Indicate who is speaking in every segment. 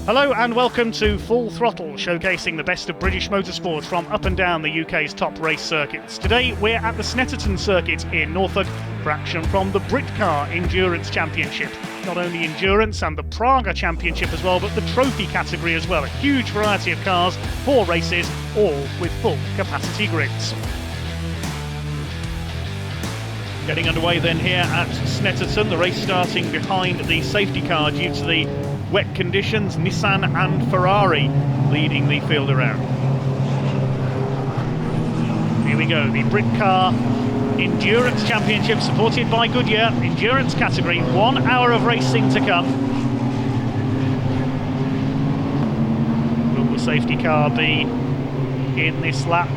Speaker 1: Hello and welcome to Full Throttle, showcasing the best of British motorsport from up and down the UK's top race circuits. Today we're at the Snetterton circuit in Norfolk for action from the Britcar Endurance Championship. Not only endurance and the Praga Championship as well, but the trophy category as well. A huge variety of cars, 4 races, all with full capacity grids. Getting underway then here at Snetterton, the race starting behind the safety car due to the wet conditions. Nissan and Ferrari leading the field around. Here we go, the Britcar Endurance Championship supported by Goodyear. Endurance category, 1 hour of racing to come. Will the safety car be in this lap?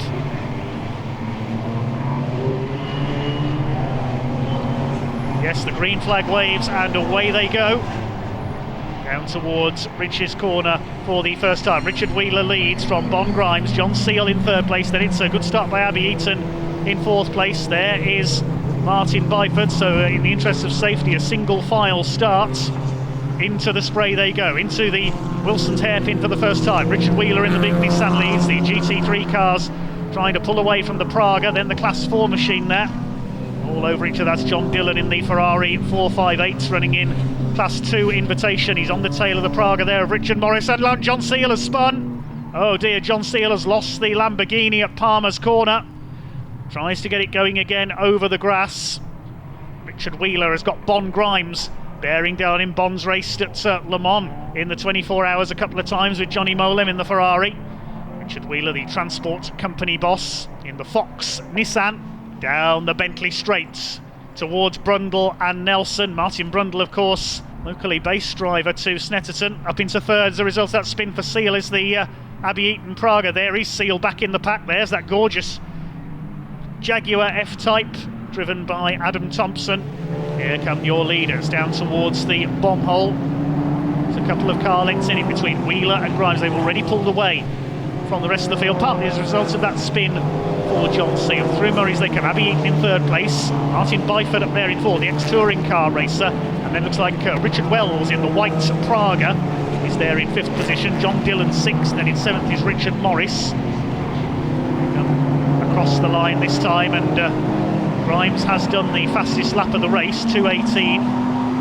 Speaker 1: Yes, the green flag waves and away they go. Down towards Rich's corner for the first time. Richard Wheeler leads from Bon Grimes. John Seal in 3rd place. Then it's a good start by Abby Eaton in 4th place. There is Martin Byford. So in the interest of safety, a single file starts. Into the spray they go. Into the Wilson's hairpin for the first time. Richard Wheeler in the big Nissan leads. The GT3 cars trying to pull away from the Praga. Then the Class 4 machine there. All over each other. That's John Dillon in the Ferrari 458s running in Class 2 invitation. He's on the tail of the Praga there of Richard Morris, and John Seal has spun. Oh dear, John Seal has lost the Lamborghini at Palmer's corner. Tries to get it going again over the grass. Richard Wheeler has got Bon Grimes bearing down in. Bon's raced at Le Mans in the 24 hours a couple of times with Johnny Molem in the Ferrari. Richard Wheeler, the transport company boss, in the Fox Nissan. Down the Bentley straights towards Brundle and Nelson. Martin Brundle, of course, locally based driver to Snetterton. Up into 3rd as a result of that spin for Seal is the Abby Eaton Praga. There is Seal back in the pack. There's that gorgeous Jaguar F-Type driven by Adam Thompson. Here come your leaders down towards the bomb hole. There's a couple of car lengths in between Wheeler and Grimes. They've already pulled away from the rest of the field, partly as a result of that spin for John Seal. Through Murray's they come. Abby Eaton in 3rd place. Martin Byford up there in 4th, the ex-touring car racer. And then looks like Richard Wells in the white Praga is there in 5th position. John Dillon 6th, then in 7th is Richard Morris. Across the line this time, and Grimes has done the fastest lap of the race, 2:18.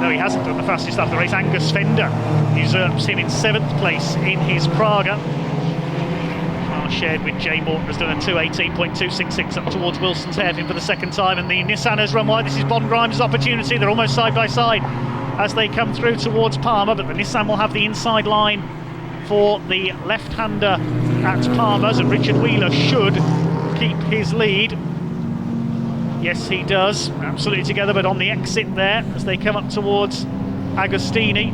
Speaker 1: No, he hasn't done the fastest lap of the race. Angus Fender usurps him in 7th place in his Praga. Shared with Jay Morton has done a 2:18.266 up towards Wilson's hairpin for the 2nd time, and the Nissan has run wide. This is Bon Grimes' opportunity. They're almost side by side as they come through towards Palmer, but the Nissan will have the inside line for the left-hander at Palmer's, and Richard Wheeler should keep his lead. Yes, he does. Absolutely together, but on the exit there as they come up towards Agostini.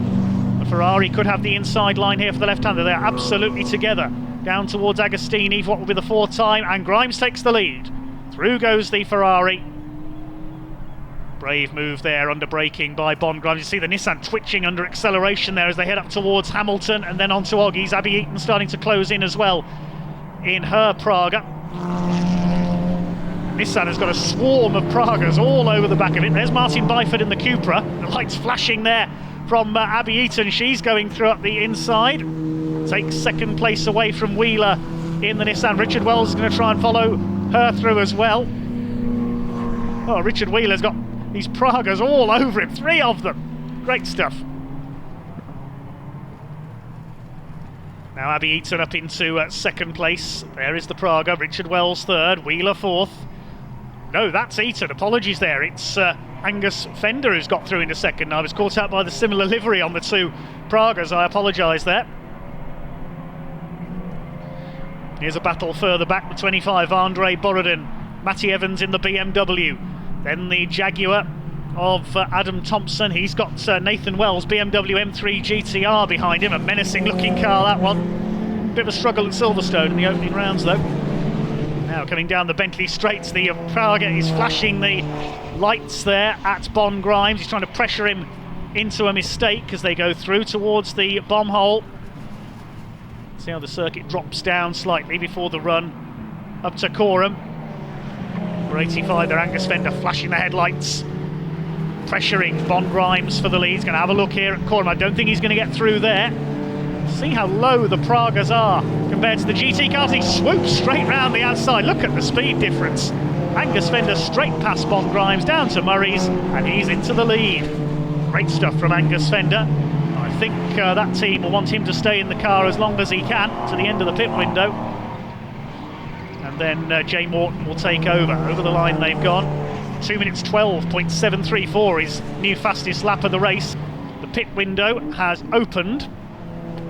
Speaker 1: The Ferrari could have the inside line here for the left-hander. They're absolutely together. Down towards Agostini for what will be the 4th time, and Grimes takes the lead. Through goes the Ferrari. Brave move there under braking by Bon Grimes. You see the Nissan twitching under acceleration there as they head up towards Hamilton and then onto Oggies. Abby Eaton starting to close in as well in her Praga. Nissan has got a swarm of Pragas all over the back of it. There's Martin Byford in the Cupra. The lights flashing there from Abby Eaton. She's going through up the inside. Takes 2nd place away from Wheeler in the Nissan. Richard Wells is going to try and follow her through as well. Oh, Richard Wheeler's got these Pragas all over him, 3 of them. Great stuff. Now Abby Eaton up into 2nd place. There is the Praga. Richard Wells 3rd, Wheeler 4th. No, that's Eaton. Apologies there. It's Angus Fender who's got through into 2nd. I was caught out by the similar livery on the 2 Pragas. I apologise there. Here's a battle further back, the 25, Andre Borodin. Matty Evans in the BMW. Then the Jaguar of Adam Thompson. He's got Nathan Wells, BMW M3 GTR behind him. A menacing looking car, that one. Bit of a struggle at Silverstone in the opening rounds though. Now coming down the Bentley straights, the Praga is flashing the lights there at Bon Grimes. He's trying to pressure him into a mistake as they go through towards the bomb hole. See how the circuit drops down slightly before the run up to Coram. Number 85 there, Angus Fender flashing the headlights, pressuring Bon Grimes for the lead. He's going to have a look here at Coram. I don't think he's going to get through there. See how low the Pragas are compared to the GT cars. He swoops straight round the outside. Look at the speed difference. Angus Fender straight past Bon Grimes down to Murray's, and he's into the lead. Great stuff from Angus Fender. I think that team will want him to stay in the car as long as he can to the end of the pit window. And then Jay Morton will take over. Over the line they've gone. 2 minutes 12.734 is new fastest lap of the race. The pit window has opened.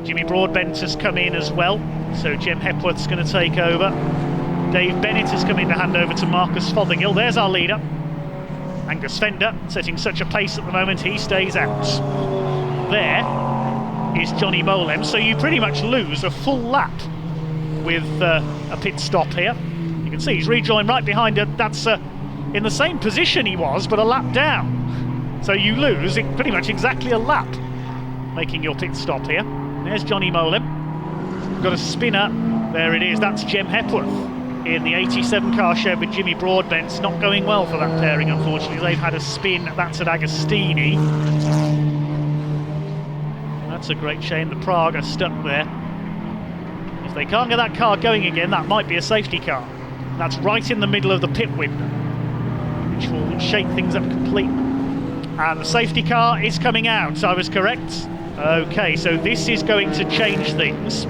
Speaker 1: Jimmy Broadbent has come in as well, so Jem Hepworth's going to take over. Dave Bennett has come in to hand over to Marcus Fothergill. There's our leader. Angus Fender setting such a pace at the moment, he stays out. There is Johnny Molem, so you pretty much lose a full lap with a pit stop here. You can see he's rejoined right behind it. That's in the same position he was, but a lap down. So you lose pretty much exactly a lap making your pit stop here. There's Johnny Molem. We've got a spinner. There it is. That's Jem Hepworth in the 87 car shared with Jimmy Broadbent. Not going well for that pairing, unfortunately. They've had a spin. That's at Agostini. That's a great shame. The Prague are stuck there. If they can't get that car going again, that might be a safety car. That's right in the middle of the pit window, which will shake things up completely. And the safety car is coming out. I was correct. Okay, so this is going to change things,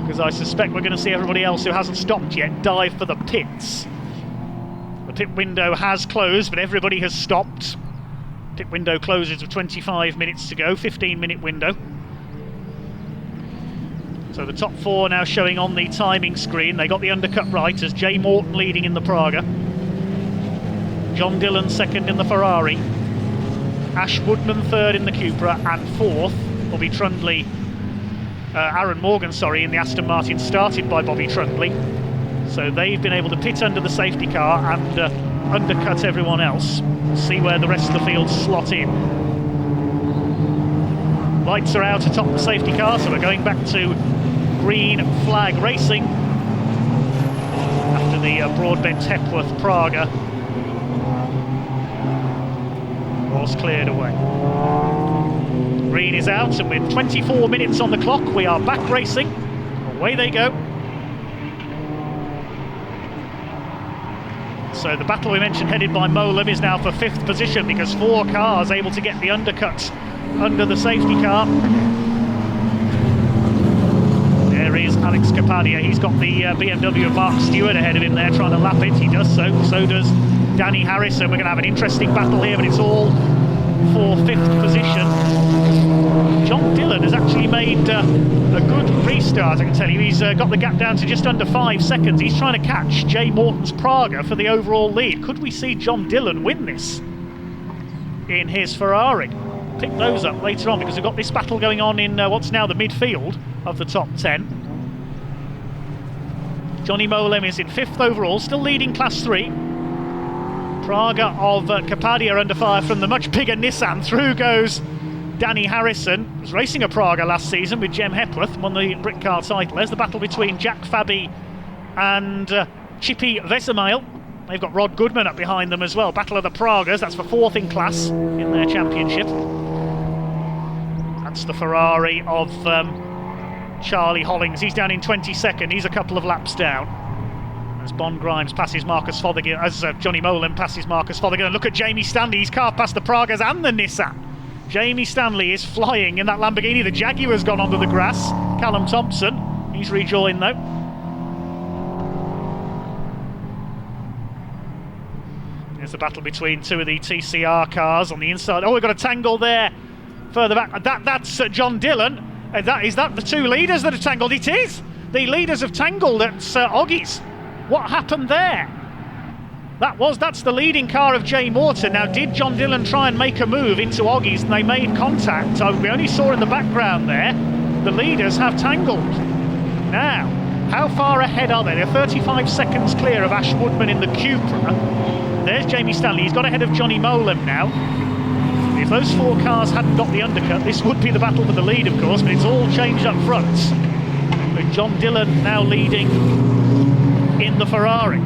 Speaker 1: because I suspect we're going to see everybody else who hasn't stopped yet dive for the pits. The pit window has closed, but everybody has stopped. Pit window closes with 25 minutes to go, 15-minute window. So the top four now showing on the timing screen. They got the undercut right as Jay Morton leading in the Praga. John Dillon second in the Ferrari. Ash Woodman third in the Cupra, and fourth Bobby Trundley, Aaron Morgan, sorry, in the Aston Martin started by Bobby Trundley. So they've been able to pit under the safety car and undercut everyone else. We'll see where the rest of the field slot in. Lights are out atop the safety car, so we're going back to green flag racing after the Broadbent Hepworth Praga was cleared away. Green is out, and with 24 minutes on the clock, we are back racing. Away they go. So the battle we mentioned headed by Molem is now for 5th position, because 4 cars able to get the undercut under the safety car. There is Alex Capadia. He's got the BMW BARC Stewart ahead of him there, trying to lap it. He does so. So does Danny Harrison. We're going to have an interesting battle here, but it's all for 5th position. John Dillon has actually made a good restart, I can tell you. He's got the gap down to just under 5 seconds. He's trying to catch Jay Morton's Praga for the overall lead. Could we see John Dillon win this in his Ferrari? Pick those up later on, because we've got this battle going on in what's now the midfield of the top 10. Johnny Molem is in 5th overall, still leading Class 3. Praga of Capadia under fire from the much bigger Nissan. Through goes Danny Harrison. He was racing a Praga last season with Jem Hepworth, won the Britcar title. There's the battle between Jack Fabi and Chippy Vesemile. They've got Rod Goodman up behind them as well. Battle of the Pragas, that's for 4th in class in their championship. That's the Ferrari of Charlie Hollings. He's down in 22nd. He's a couple of laps down. As Bon Grimes passes Marcus Fothergill, as Johnny Molem passes Marcus Fothergill. And look at Jamie Stanley. He's carved past the Pragas and the Nissan. Jamie Stanley is flying in that Lamborghini. The Jaguar's gone onto the grass. Callum Thompson, he's rejoined though. There's the battle between 2 of the TCR cars on the inside. Oh, we've got a tangle there further back. That's John Dillon. Is that the 2 leaders that have tangled? It is. The leaders have tangled at Oggies. What happened there? That's the leading car of Jay Morton. Now, did John Dillon try and make a move into Oggies, and they made contact? We only saw in the background there. The leaders have tangled. Now, how far ahead are they? They're 35 seconds clear of Ash Woodman in the Cupra. There's Jamie Stanley. He's got ahead of Johnny Molem now. If those 4 cars hadn't got the undercut, this would be the battle for the lead, of course, but it's all changed up front. With John Dillon now leading in the Ferrari.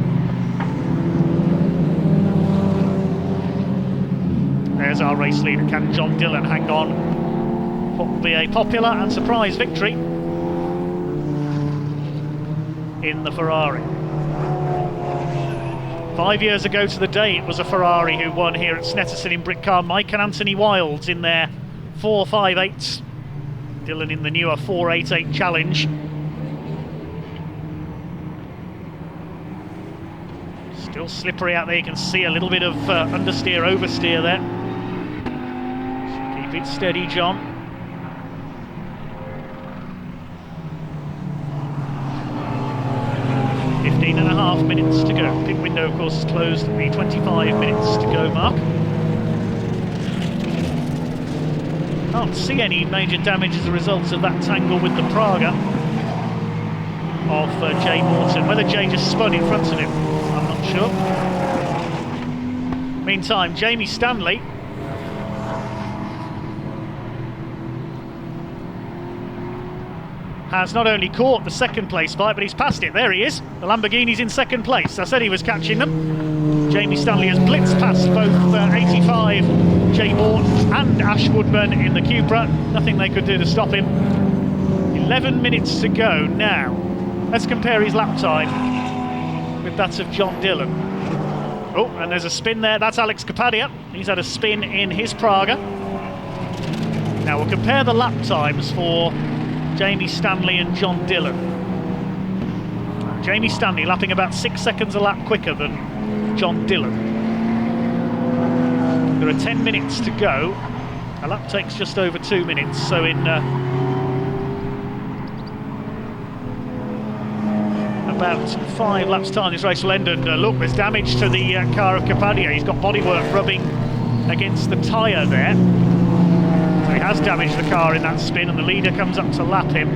Speaker 1: There's our race leader. Can John Dillon hang on what will be a popular and surprise victory in the Ferrari. 5 years ago to the day, it was a Ferrari who won here at Snetterton in Britcar. Mike and Anthony Wilds in their 458s. Dylan in the newer 488 Challenge. Still slippery out there. You can see a little bit of understeer, oversteer there. Keep it steady, John. And a half minutes to go. Pit window, of course, is closed at the 25 minutes to go mark. Can't see any major damage as a result of that tangle with the Praga of Jay Morton. Whether Jay just spun in front of him, I'm not sure. Meantime, Jamie Stanley has not only caught the second place fight, but he's passed it. There he is. The Lamborghini's in second place. I said he was catching them. Jamie Stanley has blitzed past both 85 Jay Morton and Ash Woodman in the Cupra. Nothing they could do to stop him. 11 minutes to go now. Let's compare his lap time with that of John Dillon. Oh, and there's a spin there. That's Alex Kapadia. He's had a spin in his Praga. Now we'll compare the lap times for Jamie Stanley and John Dillon. Jamie Stanley lapping about 6 seconds a lap quicker than John Dillon. There are 10 minutes to go. A lap takes just over 2 minutes, so in about 5 laps time this race will end. And look, there's damage to the car of Kapadia. He's got bodywork rubbing against the tyre there. So he has damaged the car in that spin, and the leader comes up to lap him.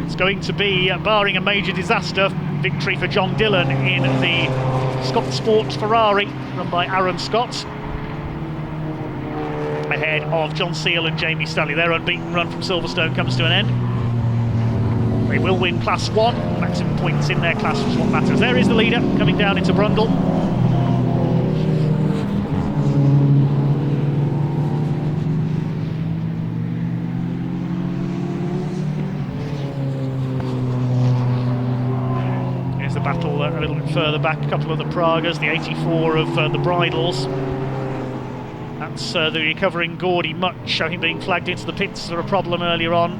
Speaker 1: It's going to be, barring a major disaster, victory for John Dillon in the Scott Sports Ferrari, run by Aaron Scott, ahead of John Seal and Jamie Stanley. Their unbeaten run from Silverstone comes to an end. They will win Class 1, maximum points in their class is what matters. There is the leader coming down into Brundle. Battle a little bit further back, a couple of the Pragas, the 84 of the Bridles. That's the recovering Gordy Much, showing being flagged into the pits for a problem earlier on.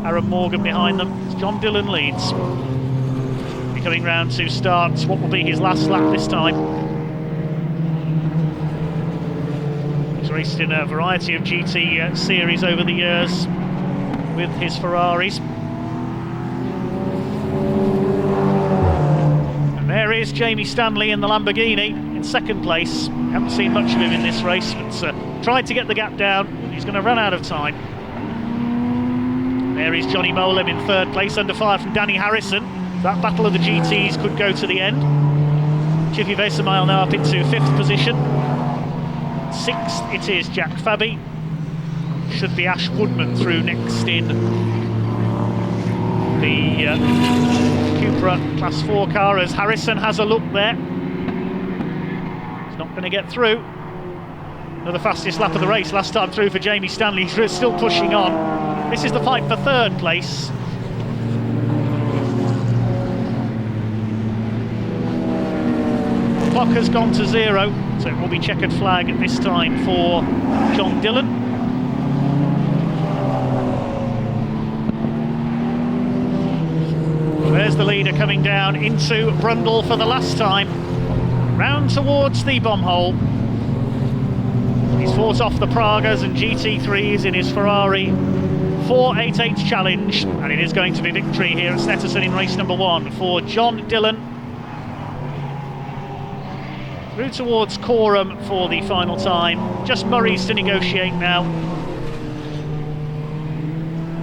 Speaker 1: Aaron Morgan behind them. John Dillon leads. He's coming round to start what will be his last lap this time. He's raced in a variety of GT series over the years with his Ferraris. There is Jamie Stanley in the Lamborghini in second place. Haven't seen much of him in this race, but tried to get the gap down. He's going to run out of time. There is Johnny Molim in third place, under fire from Danny Harrison. That battle of the GTs could go to the end. Chippy Vesemile now up into fifth position. Sixth it is Jack Fabi. Should be Ash Woodman through next in the Cupra Class 4 car, as Harrison has a look there. He's not going to get through. Another fastest lap of the race last time through for Jamie Stanley. He's still pushing on. This is the fight for third place. The clock has gone to 0, so it will be checkered flag at this time for John Dillon. There's the leader coming down into Brundle for the last time. Round towards the bomb hole. He's fought off the Pragas and GT3s in his Ferrari 488 Challenge, and it is going to be victory here at Snetterton in race number 1 for John Dillon. Through towards Coram for the final time. Just Murray's to negotiate now.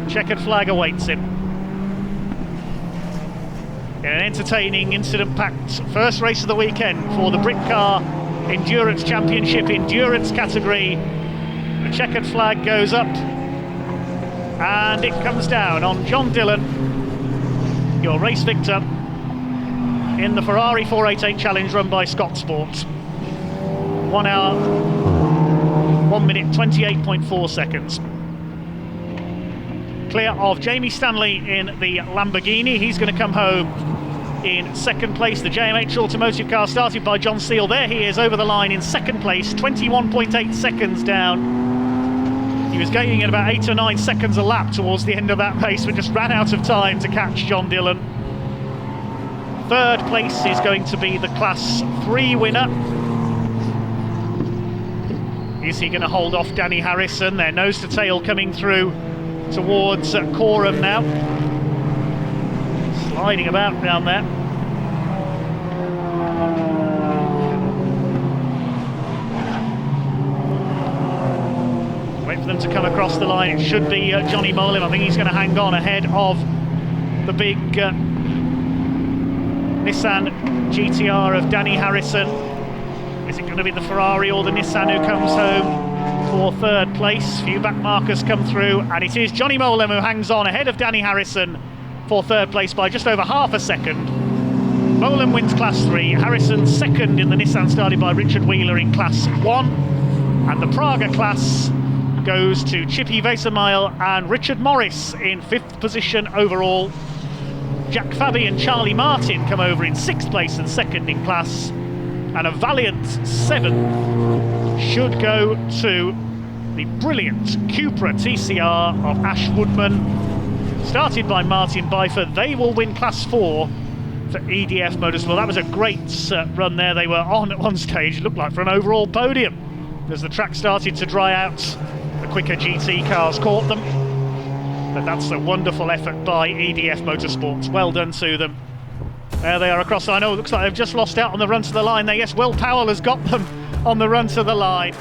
Speaker 1: Checkered flag awaits him. In an entertaining, incident-packed first race of the weekend for the Britcar Endurance Championship endurance category. The checkered flag goes up and it comes down on John Dillon, your race victor in the Ferrari 488 Challenge run by Scott Sports. 1 hour, 1 minute, 28.4 seconds. clear of Jamie Stanley in the Lamborghini. He's going to come home in second place. The JMH Automotive car started by John Seal. There he is over the line in second place, 21.8 seconds down. He was gaining at about 8 or 9 seconds a lap towards the end of that race, but just ran out of time to catch John Dillon. Third place is going to be the Class 3 winner. Is he going to hold off Danny Harrison? They're nose to tail coming through towards Coram now. Sliding about down there. Wait for them to come across the line. It should be Johnny Molim. I think he's going to hang on ahead of the big Nissan GTR of Danny Harrison. Is it going to be the Ferrari or the Nissan who comes home for third place? Few back markers come through, and it is Johnny Molim who hangs on ahead of Danny Harrison for third place by just over half a second. Molim wins Class 3, Harrison second in the Nissan started by Richard Wheeler in Class 1, and the Praga class goes to Chippy Weissemail and Richard Morris in 5th position overall. Jack Fabi and Charlie Martin come over in 6th place and second in class, and a valiant 7th should go to the brilliant Cupra TCR of Ash Woodman, started by Martin Byford. They will win Class 4 for EDF Motorsport. That was a great run there. They were on at one stage, it looked like for an overall podium. As the track started to dry out, the quicker GT cars caught them. But that's a wonderful effort by EDF Motorsports. Well done to them. There they are across the line. Oh, it looks like they've just lost out on the run to the line there. Yes, Will Powell has got them on the run to the line.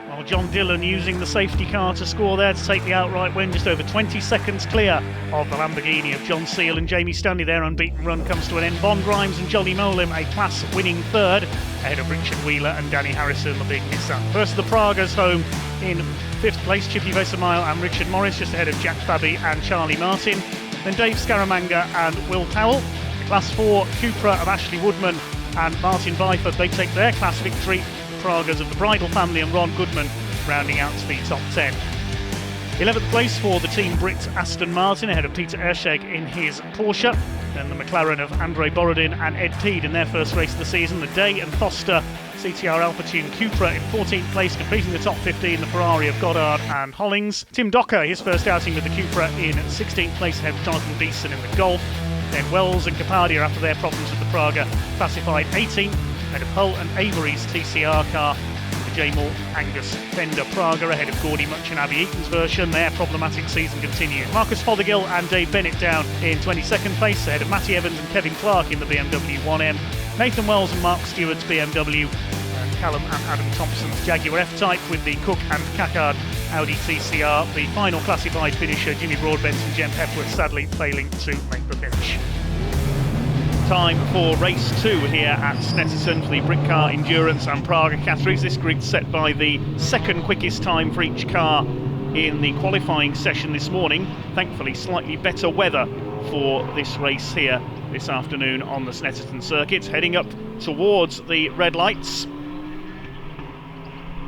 Speaker 1: While John Dillon using the safety car to score there to take the outright win, just over 20 seconds clear of the Lamborghini of John Seal and Jamie Stanley. Their unbeaten run comes to an end. Bon Grimes and Johnny Molim, a class-winning third, ahead of Richard Wheeler and Danny Harrison, the big Nissan. First, the Pragas home in 5th place, Chippy Weissemail and Richard Morris, just ahead of Jack Fabi and Charlie Martin. Then Dave Scaramanga and Will Powell. Class 4, Cupra of Ashley Woodman and Martin Byford, they take their class victory. The Pragas of the Bridle family and Ron Goodman rounding out to the top 10. 11th place for the Team Brit Aston Martin, ahead of Peter Ersheg in his Porsche. Then the McLaren of Andre Borodin and Ed Peed in their first race of the season. The Day and Foster CTR Alphatune Cupra in 14th place, completing the top 15, the Ferrari of Goddard and Hollings. Tim Docker, his first outing with the Cupra, in 16th place, ahead of Jonathan Beeson in the Golf. Then Wells and Capadia, after their problems with the Praga, classified 18th, ahead of Hull and Avery's TCR car. The J. Moore Angus Fender Praga ahead of Gordy Much and Abby Eaton's version. Their problematic season continues. Marcus Fothergill and Dave Bennett down in 22nd place, ahead of Matty Evans and Kevin Clark in the BMW 1M. Nathan Wells and Mark Stewart's BMW, and Callum and Adam Thompson's Jaguar F-Type, with the Cook and Cackard Audi TCR. The final classified finisher, Jimmy Broadbent and Jem Pepworth, sadly failing to make the finish. Time for race 2 here at Snetterton for the Britcar Endurance and Praga categories. This grid set by the second quickest time for each car in the qualifying session this morning. Thankfully, slightly better weather for this race here this afternoon on the Snetterton circuit. Heading up towards the red lights.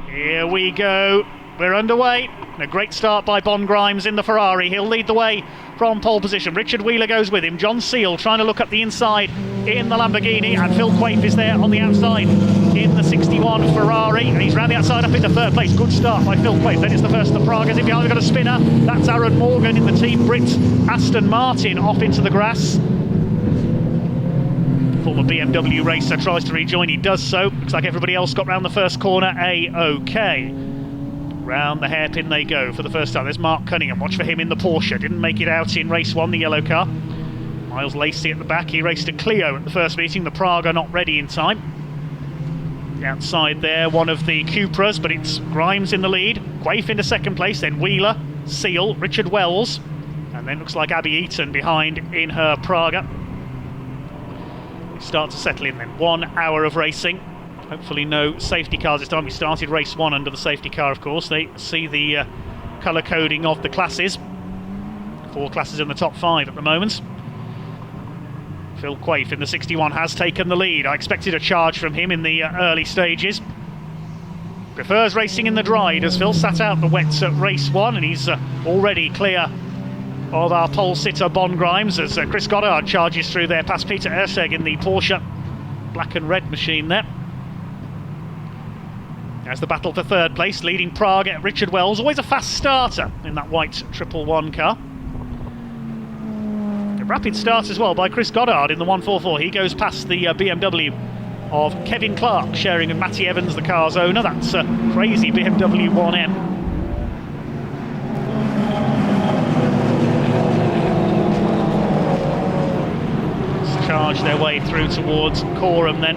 Speaker 1: Here we go. We're underway. A great start by Bon Grimes in the Ferrari. He'll lead the way from pole position. Richard Wheeler goes with him. John Seal trying to look up the inside in the Lamborghini, and Phil Quaife is there on the outside in the 61 Ferrari, and he's round the outside up into third place. Good start by Phil Quaife. Then it's the first of the Pragas. In behind, we've got a spinner. That's Aaron Morgan in the Team Brit Aston Martin off into the grass. Former BMW racer tries to rejoin. He does so. Looks like everybody else got round the first corner A-OK. Round the hairpin they go for the first time. There's Mark Cunningham. Watch for him in the Porsche. Didn't make it out in race 1, the yellow car. Miles Lacey at the back. He raced a Clio at the first meeting. The Praga not ready in time. The outside there, one of the Cupras, but it's Grimes in the lead. Quaife into second place, then Wheeler, Seal, Richard Wells, and then looks like Abby Eaton behind in her Praga. We start to settle in then. 1 hour of racing. Hopefully no safety cars this time. We started race 1 under the safety car, of course. They see the colour coding of the classes. 4 classes in the top 5 at the moment. Phil Quaife in the 61 has taken the lead. I expected a charge from him in the early stages. Prefers racing in the dry, does Phil. Sat out the wets at race 1, and he's already clear of our pole sitter Bon Grimes as Chris Goddard charges through there past Peter Ersteg in the Porsche black and red machine there. As the battle for third place, leading Prague at Richard Wells, always a fast starter in that white 111 car. A rapid start as well by Chris Goddard in the 144. He goes past the BMW of Kevin Clark, sharing with Matty Evans, the car's owner. That's a crazy BMW 1M. Charge their way through towards Coram then.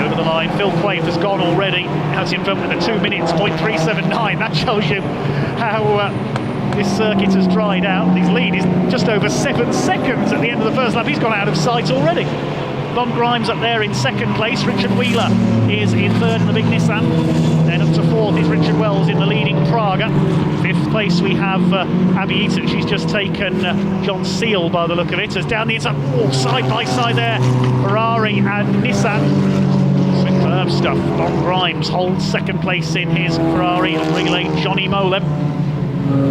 Speaker 1: Over the line, Phil Quaife has gone already, has in front with a 2 minutes, 0.379. That shows you how this circuit has dried out. His lead is just over 7 seconds at the end of the first lap. He's gone out of sight already. Bon Grimes up there in second place. Richard Wheeler is in third in the big Nissan. Then up to fourth is Richard Wells in the leading Praga. Fifth place we have Abby Eaton. She's just taken John Seal by the look of it. As down the inside, side by side there, Ferrari and Nissan. Superb stuff. Bon Grimes holds second place in his Ferrari relay. Johnny Molem.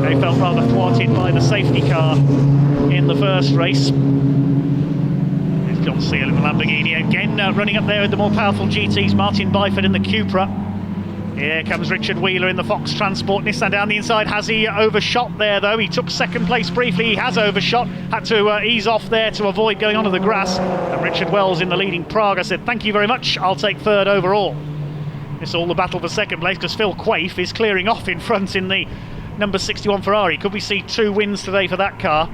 Speaker 1: They felt rather thwarted by the safety car in the first race. John Seal in the Lamborghini again, running up there with the more powerful GTs. Martin Byford in the Cupra. Here comes Richard Wheeler in the Fox Transport Nissan down the inside. Has he overshot there though? He took second place briefly. He has overshot, had to ease off there to avoid going onto the grass. And Richard Wells in the leading Prague said, thank you very much, I'll take third overall. It's all the battle for second place because Phil Quaife is clearing off in front in the number 61 Ferrari. Could we see 2 wins today for that car,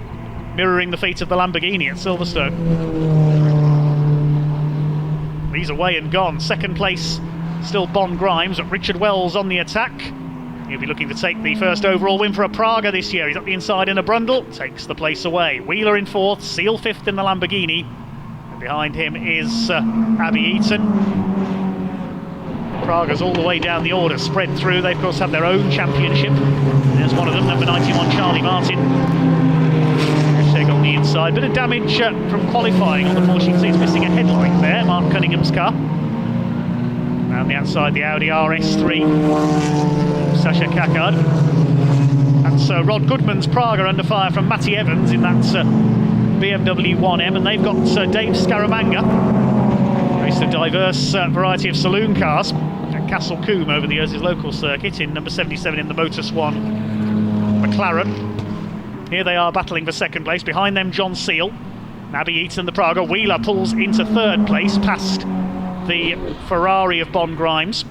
Speaker 1: mirroring the feat of the Lamborghini at Silverstone? He's away and gone. Second place still Bon Grimes, but Richard Wells on the attack. He'll be looking to take the first overall win for a Praga this year. He's up the inside in a Brundle, takes the place away. Wheeler in fourth, Seal fifth in the Lamborghini, and behind him is Abby Eaton. Praga's all the way down the order, spread through. They of course have their own championship. There's one of them, number 91 Charlie Martin. On the inside, bit of damage from qualifying on the Porsche. You can see it's missing a headlight there, Mark Cunningham's car. Around the outside, the Audi RS3, Sasha Kakard. And so Rod Goodman's Praga under fire from Matty Evans in that BMW 1M, and they've got Dave Scaramanga. Raced a diverse variety of saloon cars at Castle Combe over the years, his local circuit, in number 77 in the Motor Swan McLaren. Here they are battling for second place. Behind them, John Seal. Abby Eaton, the Praga. Wheeler pulls into third place past the Ferrari of Bon Grimes.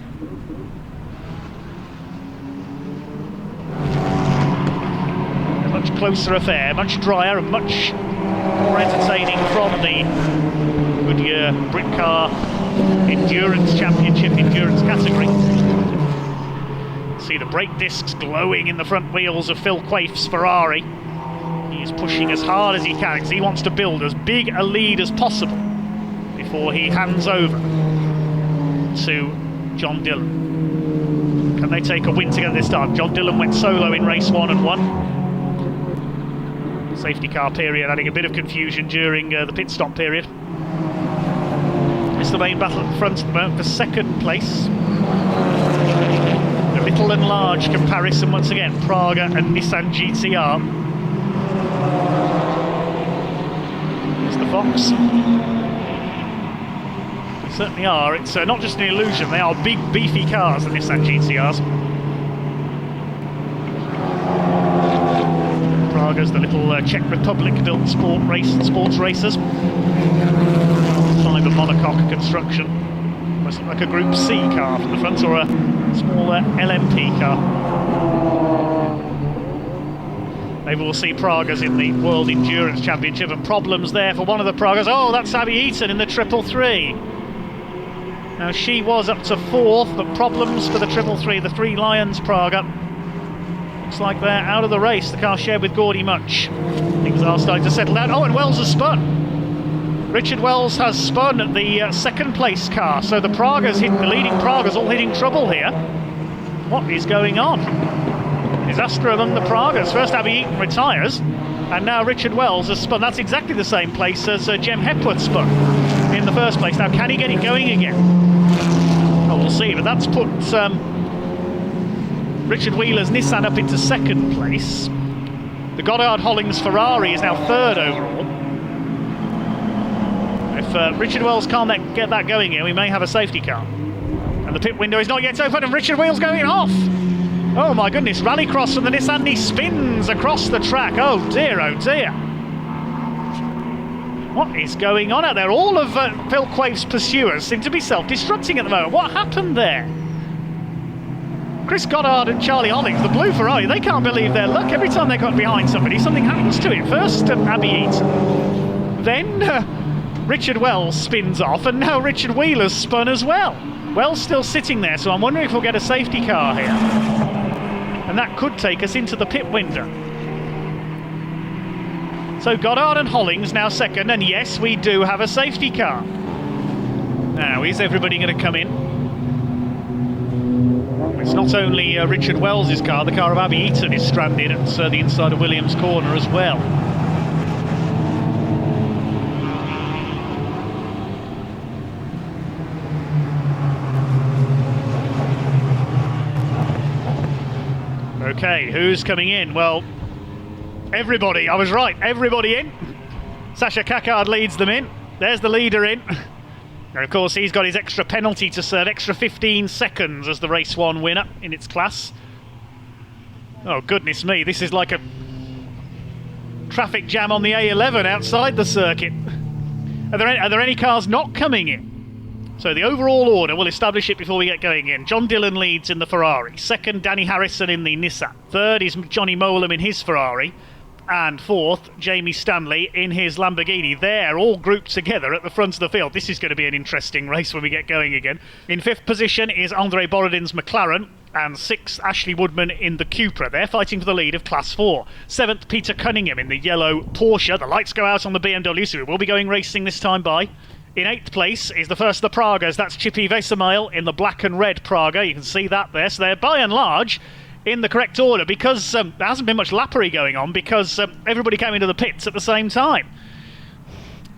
Speaker 1: A much closer affair, much drier and much more entertaining from the Goodyear Britcar Endurance Championship endurance category. See the brake discs glowing in the front wheels of Phil Quaife's Ferrari. He is pushing as hard as he can because he wants to build as big a lead as possible before he hands over to John Dillon. Can they take a win together this time? John Dillon went solo in race 1 and won. Safety car period adding a bit of confusion during the pit stop period. It's the main battle at the front at the moment for second place. A little and large comparison once again, Praga and Nissan GTR. There's the Fox. They certainly are. It's not just an illusion, they are big beefy cars, the Nissan GTRs. Praga's the little Czech Republic built sports racers. Fiber monocoque construction. Almost like a Group C car from the front, or a smaller LMP car. Maybe we'll see Pragas in the World Endurance Championship, and problems there for one of the Pragas. Oh, that's Abby Eaton in the 333. Now she was up to fourth, but problems for the 333, the Three Lions Praga. Looks like they're out of the race. The car shared with Gordy Much. Things are starting to settle down. Oh, and Wells has spun. Richard Wells has spun at the second place car, so the Pragas, the leading Pragas, all hitting trouble here. What is going on? Disaster among the Pragas. First Abby Eaton retires, and now Richard Wells has spun. That's exactly the same place as Jem Hepworth spun in the first place. Now, can he get it going again? Oh, we'll see, but that's put Richard Wheeler's Nissan up into second place. The Goddard Hollings Ferrari is now third overall. If Richard Wells can't get that going here, we may have a safety car. And the pit window is not yet open, and Richard Wheel's going off. Oh my goodness, rallycross from the Nissan, he spins across the track. Oh dear, oh dear. What is going on out there? All of Phil Quave's pursuers seem to be self-destructing at the moment. What happened there? Chris Goddard and Charlie Hollings, the blue Ferrari, they can't believe their luck. Every time they got behind somebody, something happens to it. First, Abbey Eaton. Then Richard Wells spins off, and now Richard Wheeler's spun as well. Wells still sitting there, so I'm wondering if we'll get a safety car here. And that could take us into the pit window. So Goddard and Hollings now second, and yes, we do have a safety car. Now, is everybody going to come in? It's not only Richard Wells' car, the car of Abbey Eaton is stranded at the inside of Williams Corner as well. Okay, who's coming in? Well, everybody, I was right, everybody in. Sasha Kakard leads them in. There's the leader in. And of course, he's got his extra penalty to serve, extra 15 seconds as the Race 1 winner in its class. Oh, goodness me, this is like a traffic jam on the A11 outside the circuit. Are there any cars not coming in? So the overall order, we'll establish it before we get going in. John Dillon leads in the Ferrari. Second, Danny Harrison in the Nissan. Third is Johnny Molam in his Ferrari. And fourth, Jamie Stanley in his Lamborghini. They're all grouped together at the front of the field. This is going to be an interesting race when we get going again. In fifth position is Andre Borodin's McLaren, and sixth, Ashley Woodman in the Cupra. They're fighting for the lead of Class 4. Seventh, Peter Cunningham in the yellow Porsche. The lights go out on the BMW, so we will be going racing this time by. In eighth place is the first of the Pragas. That's Chippy Vesemile in the black and red Praga. You can see that there. So they're by and large in the correct order, because there hasn't been much lappery going on, because everybody came into the pits at the same time.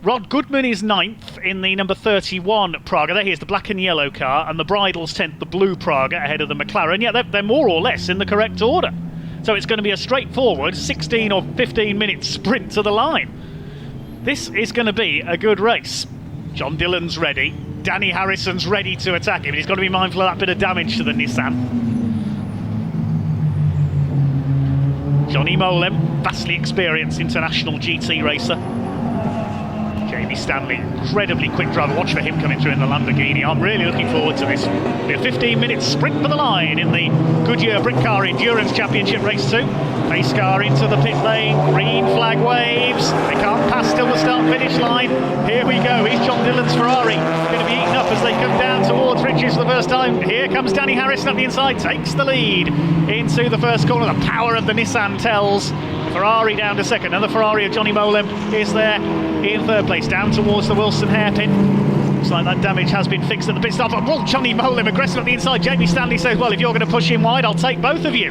Speaker 1: Rod Goodman is ninth in the number 31 Praga. There he is, the black and yellow car, and the Bridal's 10th, the blue Praga, ahead of the McLaren. Yeah, they're more or less in the correct order. So it's going to be a straightforward 16 or 15 minute sprint to the line. This is going to be a good race. John Dillon's ready. Danny Harrison's ready to attack him. He's got to be mindful of that bit of damage to the Nissan. Johnny Molam, vastly experienced international GT racer. Jamie Stanley, incredibly quick driver. Watch for him coming through in the Lamborghini. I'm really looking forward to this. It'll be a 15-minute sprint for the line in the Goodyear Britcar Endurance Championship Race 2. Pace car into the pit lane. Green flag waves. They can't pass till the start-finish line. Here we go. Here's John Dillon's Ferrari. Going to be eaten up as they come down towards Ridges for the first time. Here comes Danny Harrison up the inside. Takes the lead into the first corner. The power of the Nissan tells. Ferrari down to second. Another Ferrari of Johnny Molam is there in third place. Down towards the Wilson hairpin. Looks like that damage has been fixed at the pit stop. But Johnny Molam aggressive at the inside. Jamie Stanley says, well, if you're going to push him wide, I'll take both of you.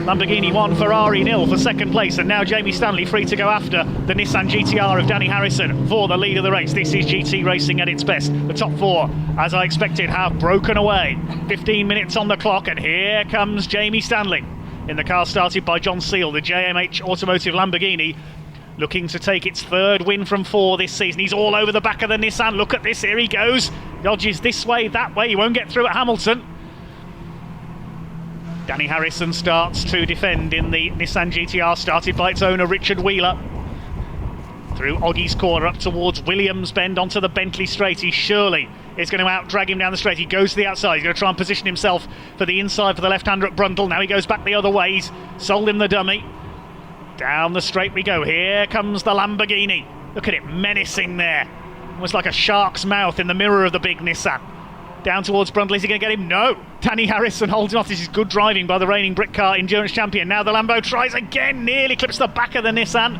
Speaker 1: Lamborghini 1, Ferrari 0 for second place, and now Jamie Stanley free to go after the Nissan GTR of Danny Harrison for the lead of the race. This is GT racing at its best. The top four, as I expected, have broken away. 15 minutes on the clock, and here comes Jamie Stanley in the car started by John Seal, the JMH Automotive Lamborghini, looking to take its third win from 4 this season. He's all over the back of the Nissan. Look at this, here he goes. Dodges this way, that way, he won't get through at Hamilton. Danny Harrison starts to defend in the Nissan GTR, started by its owner Richard Wheeler. Through Oggie's corner up towards Williams Bend onto the Bentley straight. He surely is going to out-drag him down the straight. He goes to the outside. He's going to try and position himself for the inside for the left-hander at Brundle. Now he goes back the other way. He's sold him the dummy. Down the straight we go. Here comes the Lamborghini. Look at it, menacing there. Almost like a shark's mouth in the mirror of the big Nissan. Down towards Brundle, is he going to get him? No! Danny Harrison holds him off. This is good driving by the reigning Britcar Endurance Champion. Now the Lambo tries again, nearly clips the back of the Nissan.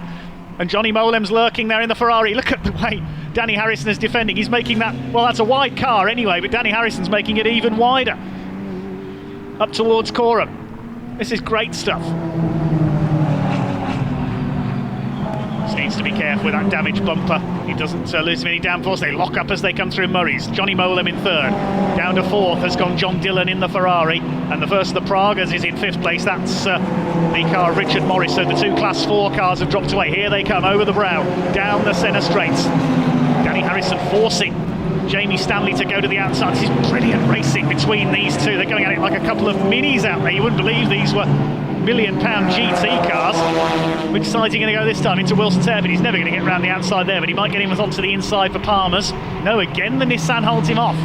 Speaker 1: And Johnny Molam's lurking there in the Ferrari. Look at the way Danny Harrison is defending. He's making that, well, that's a wide car anyway, but Danny Harrison's making it even wider. Up towards Coram. This is great stuff. See needs to be careful with that damaged bumper. He doesn't lose any downforce. They lock up as they come through Murray's. Johnny Molam in third. Down to fourth has gone John Dillon in the Ferrari. And the first of the Pragas is in fifth place. That's the car of Richard Morris. So the two Class 4 cars have dropped away. Here they come over the brow, down the centre straights. Danny Harrison forcing Jamie Stanley to go to the outside. This is brilliant racing between these two. They're going at it like a couple of minis out there. You wouldn't believe these were £1 million GT cars. Which side's he going to go this time? Into Wilson's Hairpin. He's never going to get around the outside there, but he might get him onto the inside for Palmer's. No, again the Nissan holds him off.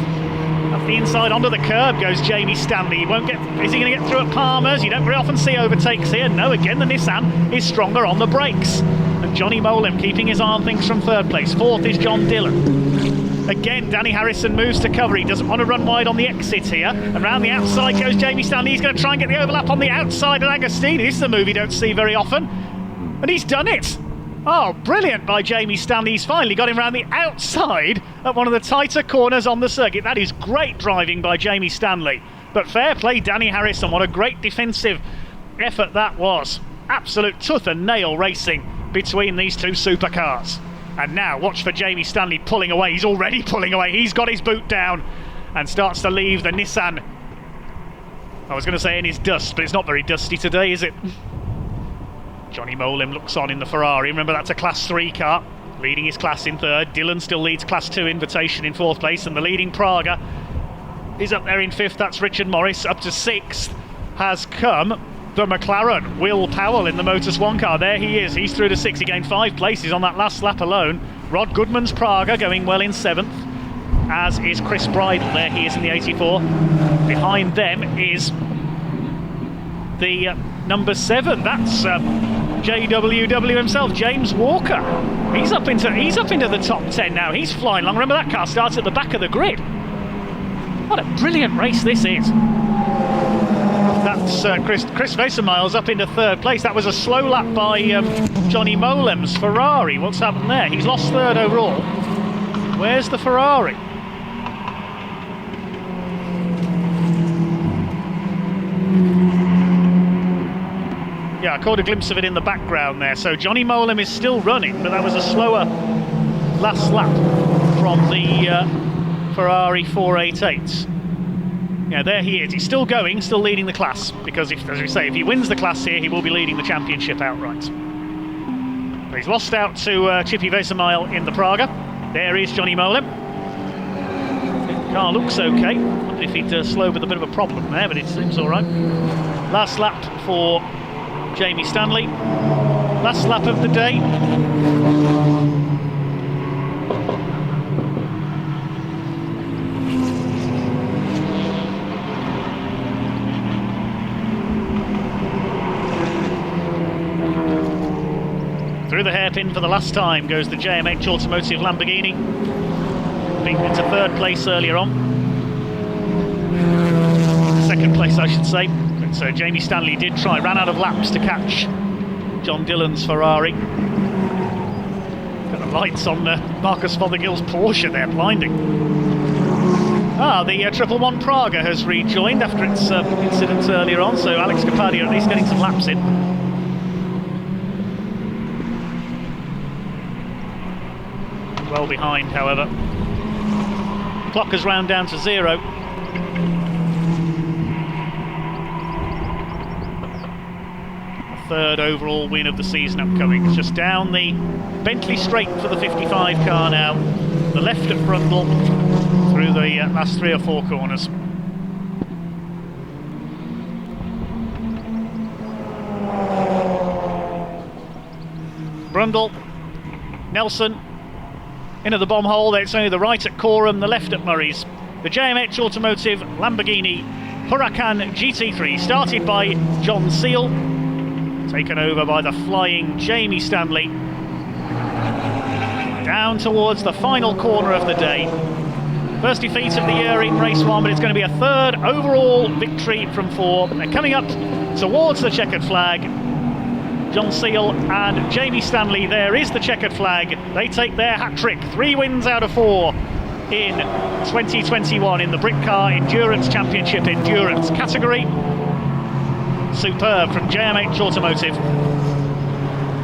Speaker 1: Up the inside onto the curb goes Jamie Stanley. He won't get. Is he going to get through at Palmer's? You don't very often see overtakes here. No, again the Nissan is stronger on the brakes. And Johnny Molam keeping his arm things from third place. Fourth is John Dillon. Again, Danny Harrison moves to cover. He doesn't want to run wide on the exit here. And round the outside goes Jamie Stanley. He's going to try and get the overlap on the outside of Agostini. This is a move you don't see very often. And he's done it. Oh, brilliant by Jamie Stanley. He's finally got him round the outside at one of the tighter corners on the circuit. That is great driving by Jamie Stanley. But fair play, Danny Harrison. What a great defensive effort that was. Absolute tooth and nail racing between these two supercars. And now watch for Jamie Stanley pulling away. He's already pulling away. He's got his boot down and starts to leave the Nissan. I was going to say in his dust, but it's not very dusty today, is it? Johnny Molam looks on in the Ferrari. Remember, that's a Class 3 car, leading his class in third. Dillon still leads Class 2 Invitation in fourth place, and the leading Praga is up there in fifth. That's Richard Morris. Up to sixth has come the McLaren, Will Powell in the Motus 1 car. There he is. He's through to six. He gained 5 places on that last lap alone. Rod Goodman's Praga going well in seventh, as is Chris Bridle. There he is in the 84. Behind them is the number 7. That's JWW himself, James Walker. He's up into the top 10 now. He's flying along. Remember, that car starts at the back of the grid. What a brilliant race this is. That's Chris Weissemiles up into third place. That was a slow lap by Johnny Molam's Ferrari. What's happened there? He's lost third overall. Where's the Ferrari? Yeah, I caught a glimpse of it in the background there. So Johnny Molam is still running, but that was a slower last lap from the Ferrari 488. Yeah, there he is. He's still going, still leading the class, because as we say, if he wins the class here, he will be leading the championship outright. But he's lost out to Chippy Weissemiles in the Praga. There is Johnny Molam. The car looks okay. I wonder if he'd slow with a bit of a problem there, but it seems all right. Last lap for Jamie Stanley. Last lap of the day. Through the hairpin for the last time goes the JMH Automotive Lamborghini. Being into third place earlier on. Second place, I should say. So Jamie Stanley did try, ran out of laps to catch John Dillon's Ferrari. Got the lights on Marcus Fothergill's Porsche there, blinding. The 111 Praga has rejoined after its incident earlier on, so Alex Capadia at least getting some laps in. Well behind, however. Clock has round down to 0. Third overall win of the season upcoming. It's just down the Bentley straight for the 55 car now. The left at Brundle through the last 3 or 4 corners. Brundle, Nelson, into the bomb hole. It's only the right at Coram, the left at Murray's. The JMH Automotive Lamborghini Huracan GT3 started by John Seal, taken over by the flying Jamie Stanley. Down towards the final corner of the day. First defeat of the year in race 1, but it's going to be a third overall victory from 4. They're coming up towards the checkered flag. John Seal and Jamie Stanley, there is the checkered flag. They take their hat-trick, 3 wins out of 4 in 2021 in the Britcar Endurance Championship Endurance category. Superb from JMH Automotive.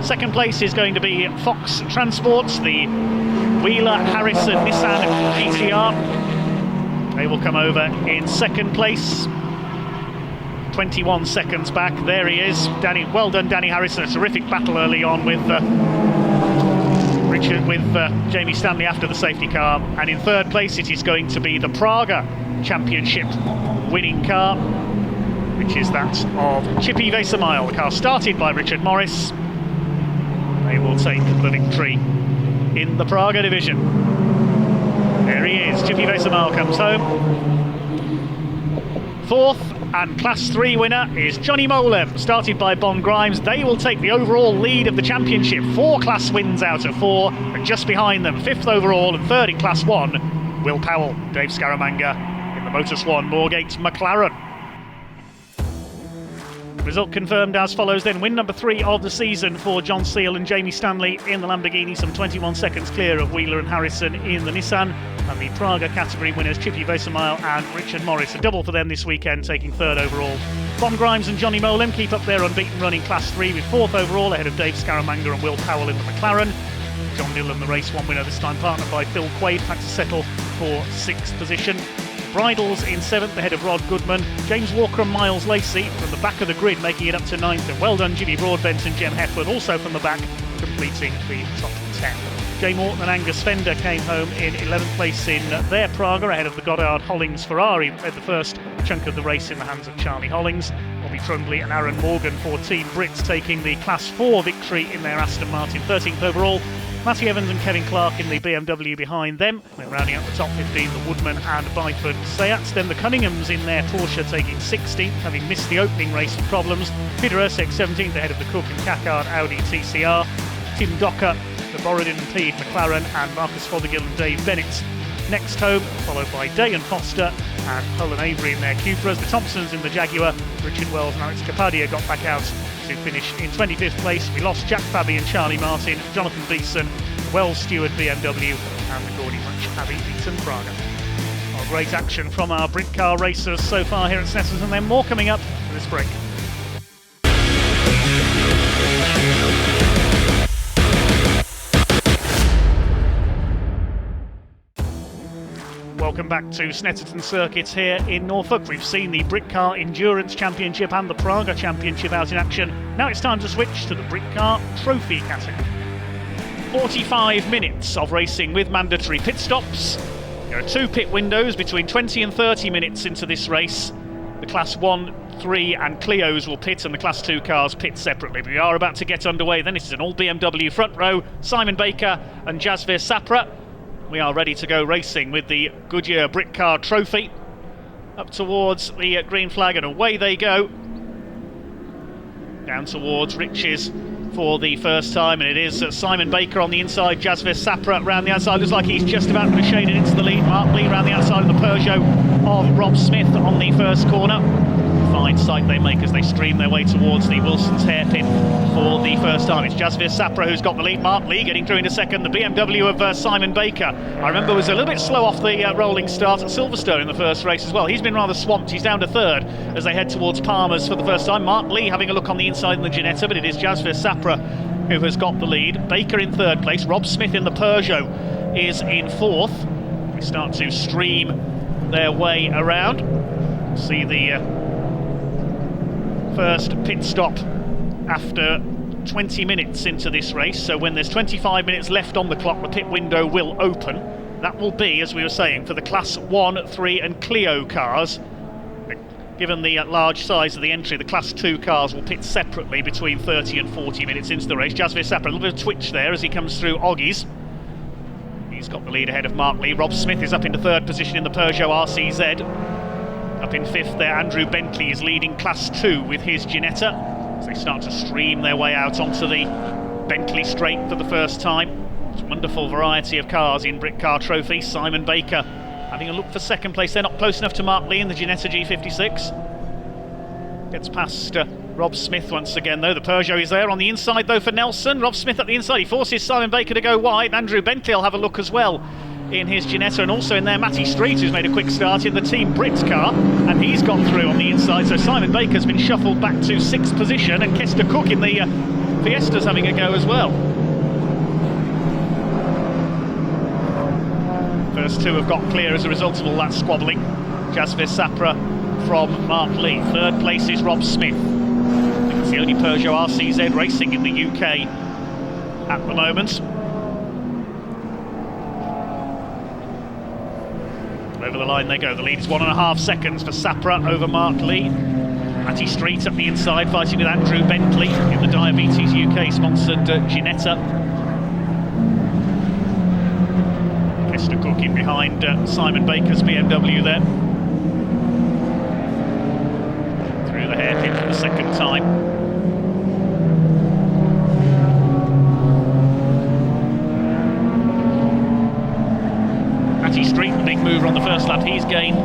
Speaker 1: Second place is going to be Fox Transports, the Wheeler Harrison Nissan GTR. They will come over in second place. 21 seconds back. There he is. Well done, Danny Harrison. A terrific battle early on with Jamie Stanley after the safety car. And in third place, it is going to be the Praga Championship winning car, which is that of Chippy Vesemile. The car started by Richard Morris. They will take the victory in the Praga division. There he is. Chippy Vesemile comes home. Fourth and Class 3 winner is Johnny Molem, started by Bon Grimes. They will take the overall lead of the championship. 4 class wins out of 4, and just behind them, 5th overall and 3rd in Class 1, Will Powell, Dave Scaramanga in the Motor Swan Moorgate McLaren. Result confirmed as follows then. Win number 3 of the season for John Seal and Jamie Stanley in the Lamborghini, some 21 seconds clear of Wheeler and Harrison in the Nissan. And the Praga category winners Chippy Vesemile and Richard Morris. A double for them this weekend, taking 3rd overall. Bon Grimes and Johnny Molem keep up their unbeaten run in Class 3 with 4th overall ahead of Dave Scaramanga and Will Powell in the McLaren. John Dillon, the race 1 winner, this time partnered by Phil Quaid, had to settle for 6th position. Bridles in 7th ahead of Rod Goodman. James Walker and Miles Lacey from the back of the grid making it up to 9th. And well done Jimmy Broadbent and Jem Hepworth also from the back, completing the top 10. Jay Morton and Angus Fender came home in 11th place in their Praga ahead of the Goddard Hollings Ferrari. Led the first chunk of the race in the hands of Charlie Hollings. Bobby Trundley and Aaron Morgan for Team Brits taking the Class 4 victory in their Aston Martin, 13th overall. Matty Evans and Kevin Clark in the BMW behind them. Then rounding out the top 15, the Woodman and Byford Seats. Then the Cunninghams in their Porsche taking 16th, having missed the opening race for problems. Peter Ursek 17th ahead of the Cook and Cackard Audi TCR. Tim Docker, the Borodin and Peed McLaren, and Marcus Fothergill and Dave Bennett next home, followed by Day and Foster and Hull and Avery in their Cupras. The Thompsons in the Jaguar. Richard Wells and Alex Capadia got back out to finish in 25th place. We lost Jack Fabi and Charlie Martin, Jonathan Beeson, Wells Stewart BMW, and the Gaudy Munch Abbey Beaton Praga. Well, great action from our Britcar racers so far here at Snetterton, and then more coming up for this break. Welcome back to Snetterton Circuits here in Norfolk. We've seen the Britcar Endurance Championship and the Praga Championship out in action. Now it's time to switch to the Britcar Trophy category. 45 minutes of racing with mandatory pit stops. There are 2 pit windows between 20 and 30 minutes into this race. The Class 1, 3 and Clios will pit and the Class 2 cars pit separately. But we are about to get underway. Then it is an all BMW front row. Simon Baker and Jasvir Sapra. We are ready to go racing with the Goodyear Britcar Trophy. Up towards the green flag and away they go. Down towards Riches for the first time, and it is Simon Baker on the inside, Jasvir Sapra round the outside. Looks like he's just about to be shaded into the lead. Mark Lee round the outside of the Peugeot of Rob Smith on the first corner. Fine sight they make as they stream their way towards the Wilson's hairpin for the first time. It's Jasvir Sapra who's got the lead. Mark Lee getting through into second. The BMW of Simon Baker, I remember, was a little bit slow off the rolling start at Silverstone in the first race as well. He's been rather swamped. He's down to 3rd as they head towards Palmer's for the first time. Mark Lee having a look on the inside in the Ginetta, but it is Jasvir Sapra who has got the lead. Baker in 3rd place. Rob Smith in the Peugeot is in 4th. We start to stream their way around. See the first pit stop after 20 minutes into this race. So when there's 25 minutes left on the clock, the pit window will open. That will be, as we were saying, for the Class 1, 3 and Clio cars. Given the large size of the entry, the Class 2 cars will pit separately between 30 and 40 minutes into the race. Jasvir Sapra, a little bit of twitch there as he comes through Oggies. He's got the lead ahead of Mark Lee. Rob Smith is up into 3rd position in the Peugeot RCZ. Up in 5th there, Andrew Bentley is leading Class 2 with his Ginetta. As they start to stream their way out onto the Bentley straight for the first time. It's a wonderful variety of cars in Britcar Trophy. Simon Baker having a look for second place. They're not close enough to Mark Lee in the Ginetta G56. Gets past Rob Smith once again though. The Peugeot is there on the inside though for Nelson. Rob Smith at the inside. He forces Simon Baker to go wide. Andrew Bentley will have a look as well in his Ginetta, and also in there Matty Street, who's made a quick start in the Team Britcar, and he's gone through on the inside. So Simon Baker's been shuffled back to 6th position, and Kester Cook in the Fiesta's having a go as well. First two have got clear as a result of all that squabbling. Jasvir Sapra from Mark Lee. 3rd place is Rob Smith. I think it's the only Peugeot RCZ racing in the UK at the moment. Over the line they go. The lead is 1.5 seconds for Sapra over Mark Lee. Matty Street up the inside, fighting with Andrew Bentley in the Diabetes UK sponsored Ginetta. Kester Cook in behind Simon Baker's BMW there. Through the hairpin for the 2nd time. Matty Street, the big mover on the first lap, he's gained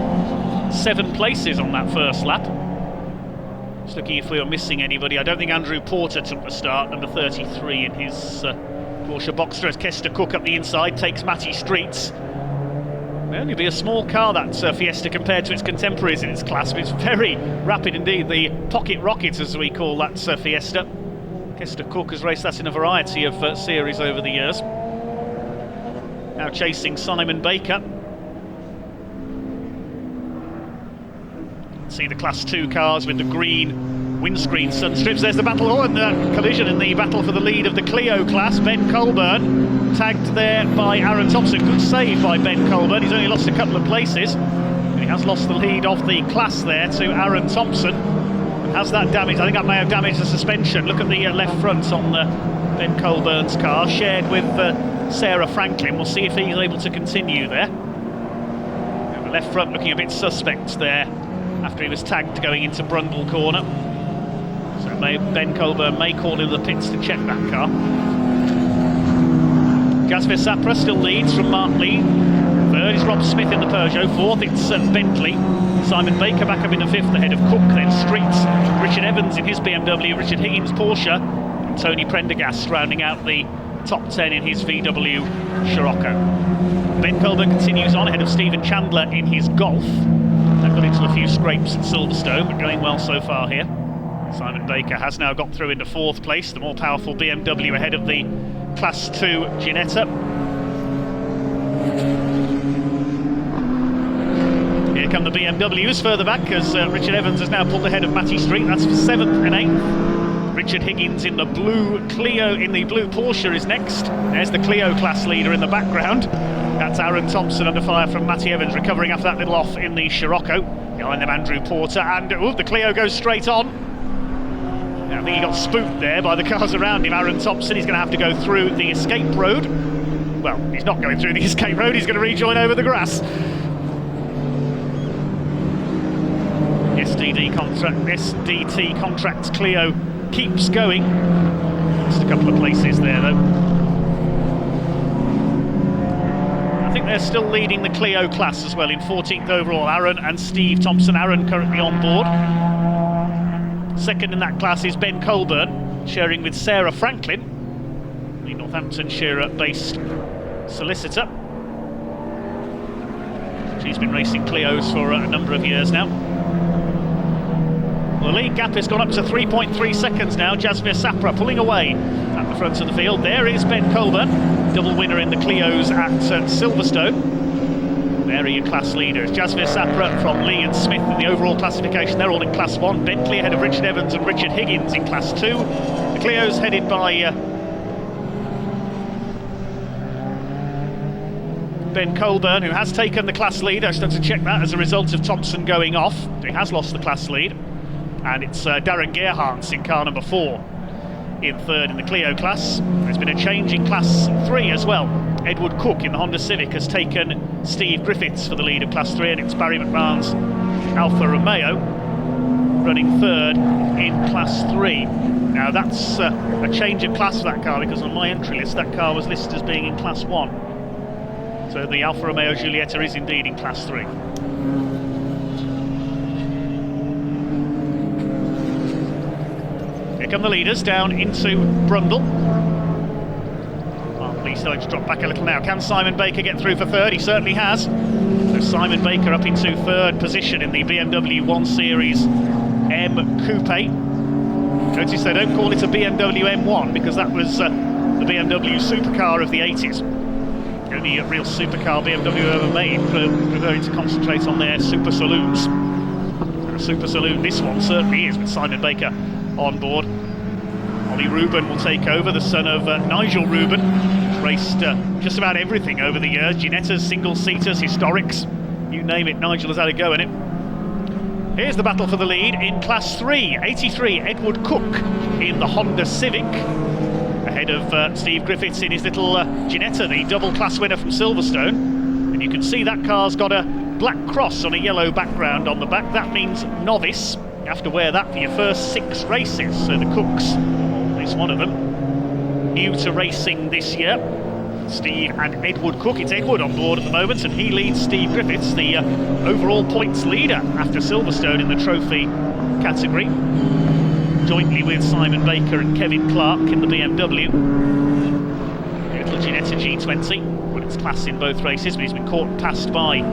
Speaker 1: 7 places on that first lap. Just looking if we were missing anybody. I don't think Andrew Porter took the start, number 33 in his Porsche Boxster, as Kester Cook up the inside takes Matty Street's. It'll only be a small car, that Fiesta, compared to its contemporaries in its class, but it's very rapid indeed. The pocket rocket, as we call that Fiesta. Kester Cook has raced that in a variety of series over the years. Now chasing Simon Baker. See the Class 2 cars with the green windscreen sunstrips. There's the battle, and the collision in the battle for the lead of the Clio class. Ben Colburn tagged there by Aaron Thompson. Good save by Ben Colburn. He's only lost a couple of places. He has lost the lead of the class there to Aaron Thompson. Has that damaged? I think that may have damaged the suspension. Look at the left front on Ben Colburn's car, shared with Sarah Franklin. We'll see if he's able to continue there. The left front looking a bit suspect there after he was tagged going into Brundle corner. So Ben Colburn may call in the pits to check that car. Jasvir Sapra still leads from Mark Lee. 3rd is Rob Smith in the Peugeot. 4th it's Bentley. Simon Baker back up in the 5th ahead of Cook, then Streets. Richard Evans in his BMW, Richard Higgins Porsche, and Tony Prendergast rounding out the top 10 in his VW Scirocco. Ben Colburn continues on ahead of Stephen Chandler in his Golf. They've got into a few scrapes at Silverstone, but going well so far here. Simon Baker has now got through into 4th place, the more powerful BMW ahead of the Class 2 Ginetta. Here come the BMWs further back, as Richard Evans has now pulled ahead of Matty Street. That's for 7th and 8th. Richard Higgins in the blue Clio, in the blue Porsche is next. There's the Clio class leader in the background. That's Aaron Thompson under fire from Matty Evans, recovering after that little off in the Scirocco. Behind them Andrew Porter, and the Clio goes straight on. I think he got spooked there by the cars around him. Aaron Thompson, he's going to have to go through the escape road. Well, he's not going through the escape road, he's going to rejoin over the grass. SDT Contracts Clio keeps going. Just a couple of places there though. I think they're still leading the Clio class as well in 14th overall. Aaron and Steve Thompson. Aaron currently on board. 2nd in that class is Ben Colburn, sharing with Sarah Franklin, the Northamptonshire based solicitor. She's been racing Clios for a number of years now. The lead gap has gone up to 3.3 seconds now. Jasvir Sapra pulling away at the front of the field. There is Ben Colburn, double winner in the Clios at Silverstone. There are your class leaders. Jasvir Sapra from Lee and Smith in the overall classification. They're all in Class 1. Bentley ahead of Richard Evans and Richard Higgins in Class 2. The Clios headed by Ben Colburn, who has taken the class lead. I just have to check that as a result of Thompson going off. He has lost the class lead. And it's Darren Gerhardt in car number 4 in 3rd in the Clio class. There's been a change in Class 3 as well. Edward Cook in the Honda Civic has taken Steve Griffiths for the lead of Class 3, and it's Barry McMahon's Alfa Romeo running 3rd in Class 3. Now that's a change of class for that car, because on my entry list that car was listed as being in Class 1. So the Alfa Romeo Giulietta is indeed in Class 3. Here come the leaders down into Brundle. Mark Bentley starting to drop back a little now. Can Simon Baker get through for third? He certainly has. So Simon Baker up into third position in the BMW 1 Series M Coupe. Notice they don't call it a BMW M1 because that was the BMW supercar of the 80s. The only real supercar BMW ever made, preferring to concentrate on their super saloons. A super saloon this one certainly is, with Simon Baker on board. Ollie Reuben will take over, the son of Nigel Reuben. He's raced just about everything over the years. Ginettas, single-seaters, historics, you name it, Nigel has had a go in it. Here's the battle for the lead in Class 3. 83, Edward Cook in the Honda Civic. Ahead of Steve Griffiths in his little Ginetta, the double class winner from Silverstone. And you can see that car's got a black cross on a yellow background on the back. That means novice. You have to wear that for your first 6 races. So the Cooks, at least one of them, new to racing this year. Steve and Edward Cook. It's Edward on board at the moment, and he leads Steve Griffiths, the overall points leader after Silverstone in the trophy category, jointly with Simon Baker and Kevin Clark in the BMW. The little Ginetta G20, put its class in both races, but he's been caught and passed by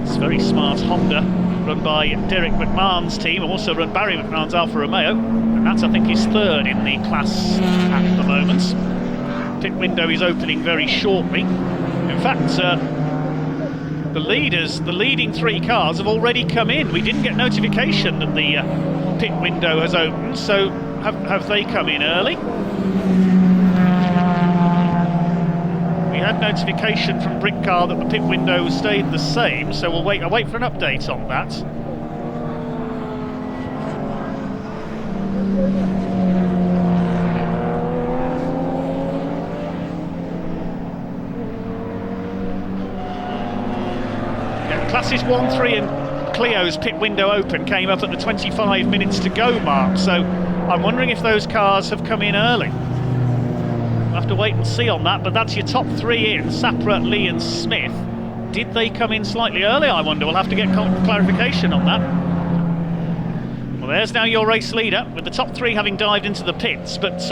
Speaker 1: this very smart Honda, run by Derek McMahon's team, and also run Barry McMahon's Alfa Romeo, and that's, I think, his third in the class at the moment. Pit window is opening very shortly. In fact, the leading 3 cars have already come in. We didn't get notification that the pit window has opened, so have they come in early? We had notification from Britcar that the pit window stayed the same, so I'll wait for an update on that. Classes 1, 3 and Clio's pit window open came up at the 25 minutes to go mark, so I'm wondering if those cars have come in early. We'll have to wait and see on that, but that's your top 3 in. Sapra, Lee and Smith. Did they come in slightly early, I wonder? We'll have to get clarification on that. Well, there's now your race leader, with the top 3 having dived into the pits, but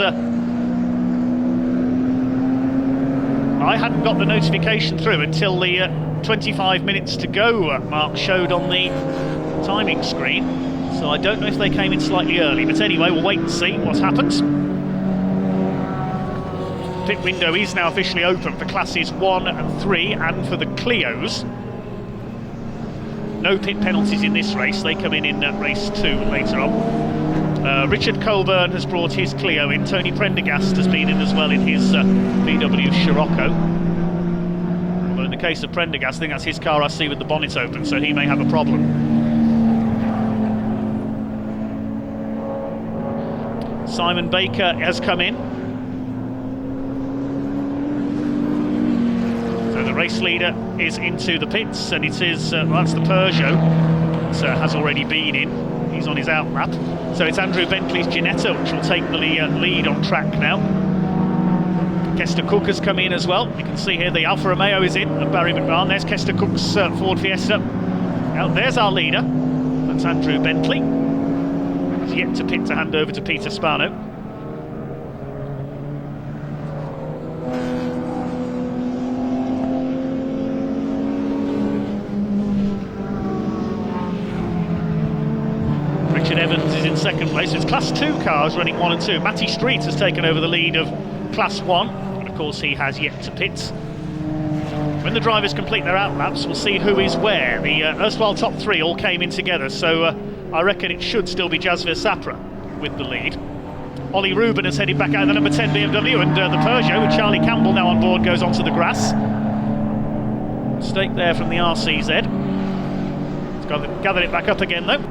Speaker 1: I hadn't got the notification through until the 25 minutes to go mark showed on the timing screen, so I don't know if they came in slightly early, but anyway, we'll wait and see what's happened. Pit window is now officially open for classes 1 and 3 and for the Clios. No pit penalties in this race, they come in race 2 later on. Richard Colburn has brought his Clio in. Tony Prendergast has been in as well in his VW Scirocco. Well, in the case of Prendergast, I think that's his car I see with the bonnet open, so he may have a problem. Simon Baker has come in. So the race leader is into the pits, and it is, well, that's the Peugeot that has already been in. He's on his out lap. So it's Andrew Bentley's Ginetta which will take the lead on track now. Kester Cook has come in as well. You can see here the Alfa Romeo is in, and Barry McMahon. There's Kester Cook's Ford Fiesta. Now there's our leader. That's Andrew Bentley. He's yet to pit to hand over to Peter Spano. Evans is in second place. It's Class 2 cars running 1 and 2. Matty Street has taken over the lead of Class 1, and of course he has yet to pit. When the drivers complete their outlaps, we'll see who is where. The erstwhile top 3 all came in together, so I reckon it should still be Jasvir Sapra with the lead. Ollie Reuben has headed back out of the number 10 BMW, and the Peugeot with Charlie Campbell now on board goes onto the grass. Mistake there from the RCZ. It's gathered it back up again though.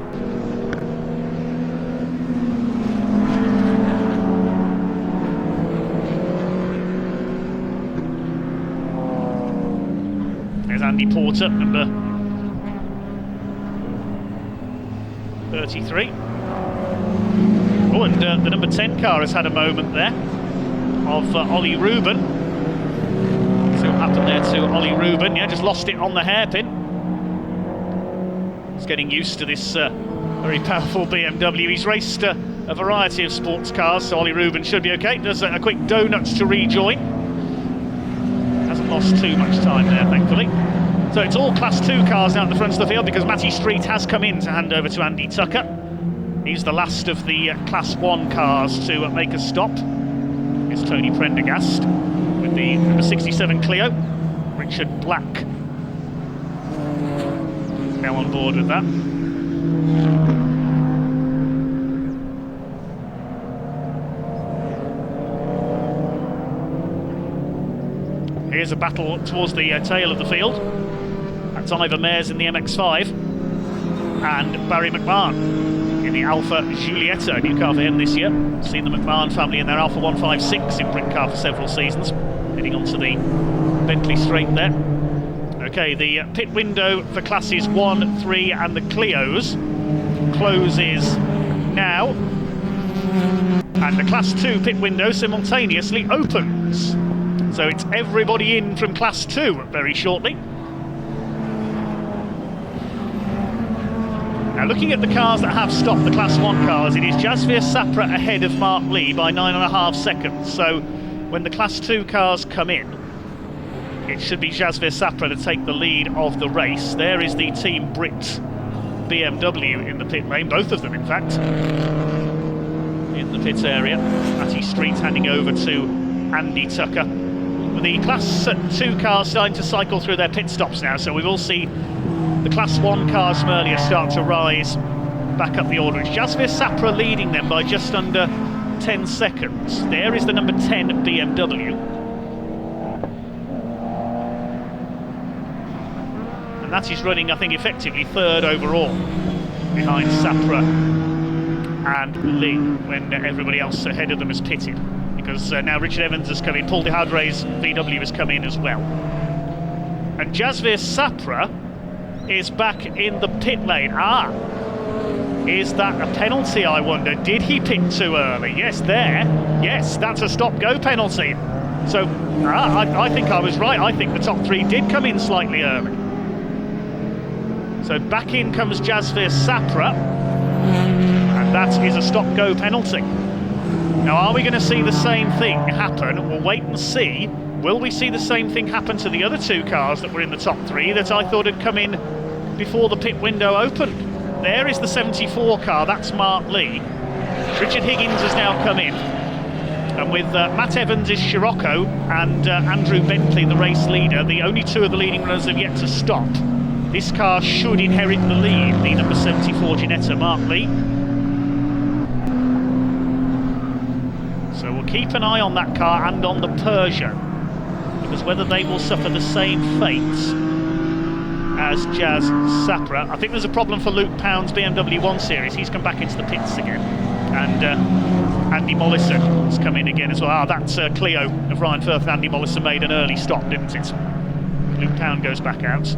Speaker 1: Andy Porter, number 33. Oh, and the number 10 car has had a moment there of Ollie Reuben. See what happened there to Ollie Reuben. Yeah, just lost it on the hairpin. He's getting used to this very powerful BMW. He's raced a variety of sports cars, so Ollie Reuben should be okay. Does a quick donuts to rejoin. lost too much time there, thankfully. So it's all Class 2 cars now at the front of the field because Matty Street has come in to hand over to Andy Tucker. He's the last of the Class 1 cars to make a stop. It's Tony Prendergast with the number 67 Clio. Richard Black now on board with that. Here's a battle towards the tail of the field. That's Ivor Mares in the MX-5 and Barry McMahon in the Alfa Giulietta, a new car for him this year. Seen the McMahon family in their Alfa 156 in Britcar for several seasons. Heading onto the Bentley straight there. Okay, the pit window for classes 1, 3 and the Clios closes now. And the Class 2 pit window simultaneously opens. So it's everybody in from Class 2 very shortly. Now looking at the cars that have stopped, the Class 1 cars, it is Jasvir Sapra ahead of Mark Lee by 9.5 seconds. So when the Class 2 cars come in, it should be Jasvir Sapra to take the lead of the race. There is the Team Brit BMW in the pit lane, both of them in fact, in the pit area. Matty Street handing over to Andy Tucker. The Class 2 cars starting to cycle through their pit stops now, so we will see the Class 1 cars from earlier start to rise back up the order. It's Jasvir Sapra leading them by just under 10 seconds. There is the number 10 BMW. And that is running, I think, effectively third overall behind Sapra and Lee when everybody else ahead of them has pitted. Because now Richard Evans has come in, Paul de Hardre's VW has come in as well. And Jasvir Sapra is back in the pit lane. Is that a penalty, I wonder? Did he pit too early? Yes, there. Yes, that's a stop-go penalty. So, I think I was right. I think the top 3 did come in slightly early. So back in comes Jasvir Sapra, and that is a stop-go penalty. Now, are we going to see the same thing happen? We'll wait and see. Will we see the same thing happen to the other 2 cars that were in the top 3 that I thought had come in before the pit window opened? There is the 74 car, that's Mark Lee. Richard Higgins has now come in. And with Matt Evans is Scirocco and Andrew Bentley, the race leader, the only 2 of the leading runners have yet to stop. This car should inherit the lead, the number 74 Ginetta, Mark Lee. So we'll keep an eye on that car and on the Peugeot, because whether they will suffer the same fate as Jas Sapra. I think there's a problem for Luke Pound's BMW 1 Series. He's come back into the pits again. And Andy Mollison has come in again as well. That's Clio of Ryan Firth and Andy Mollison made an early stop, didn't it? Luke Pound goes back out.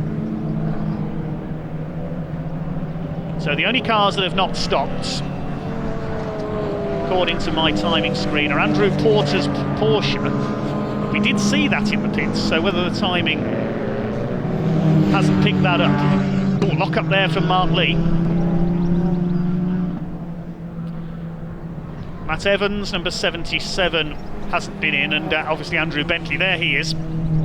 Speaker 1: So the only cars that have not stopped, according to my timing screen, are Andrew Porter's Porsche. We did see that in the pits, so whether the timing hasn't picked that up. Oh, lock up there from Mark Lee. Matt Evans, number 77, hasn't been in, and obviously Andrew Bentley, there he is.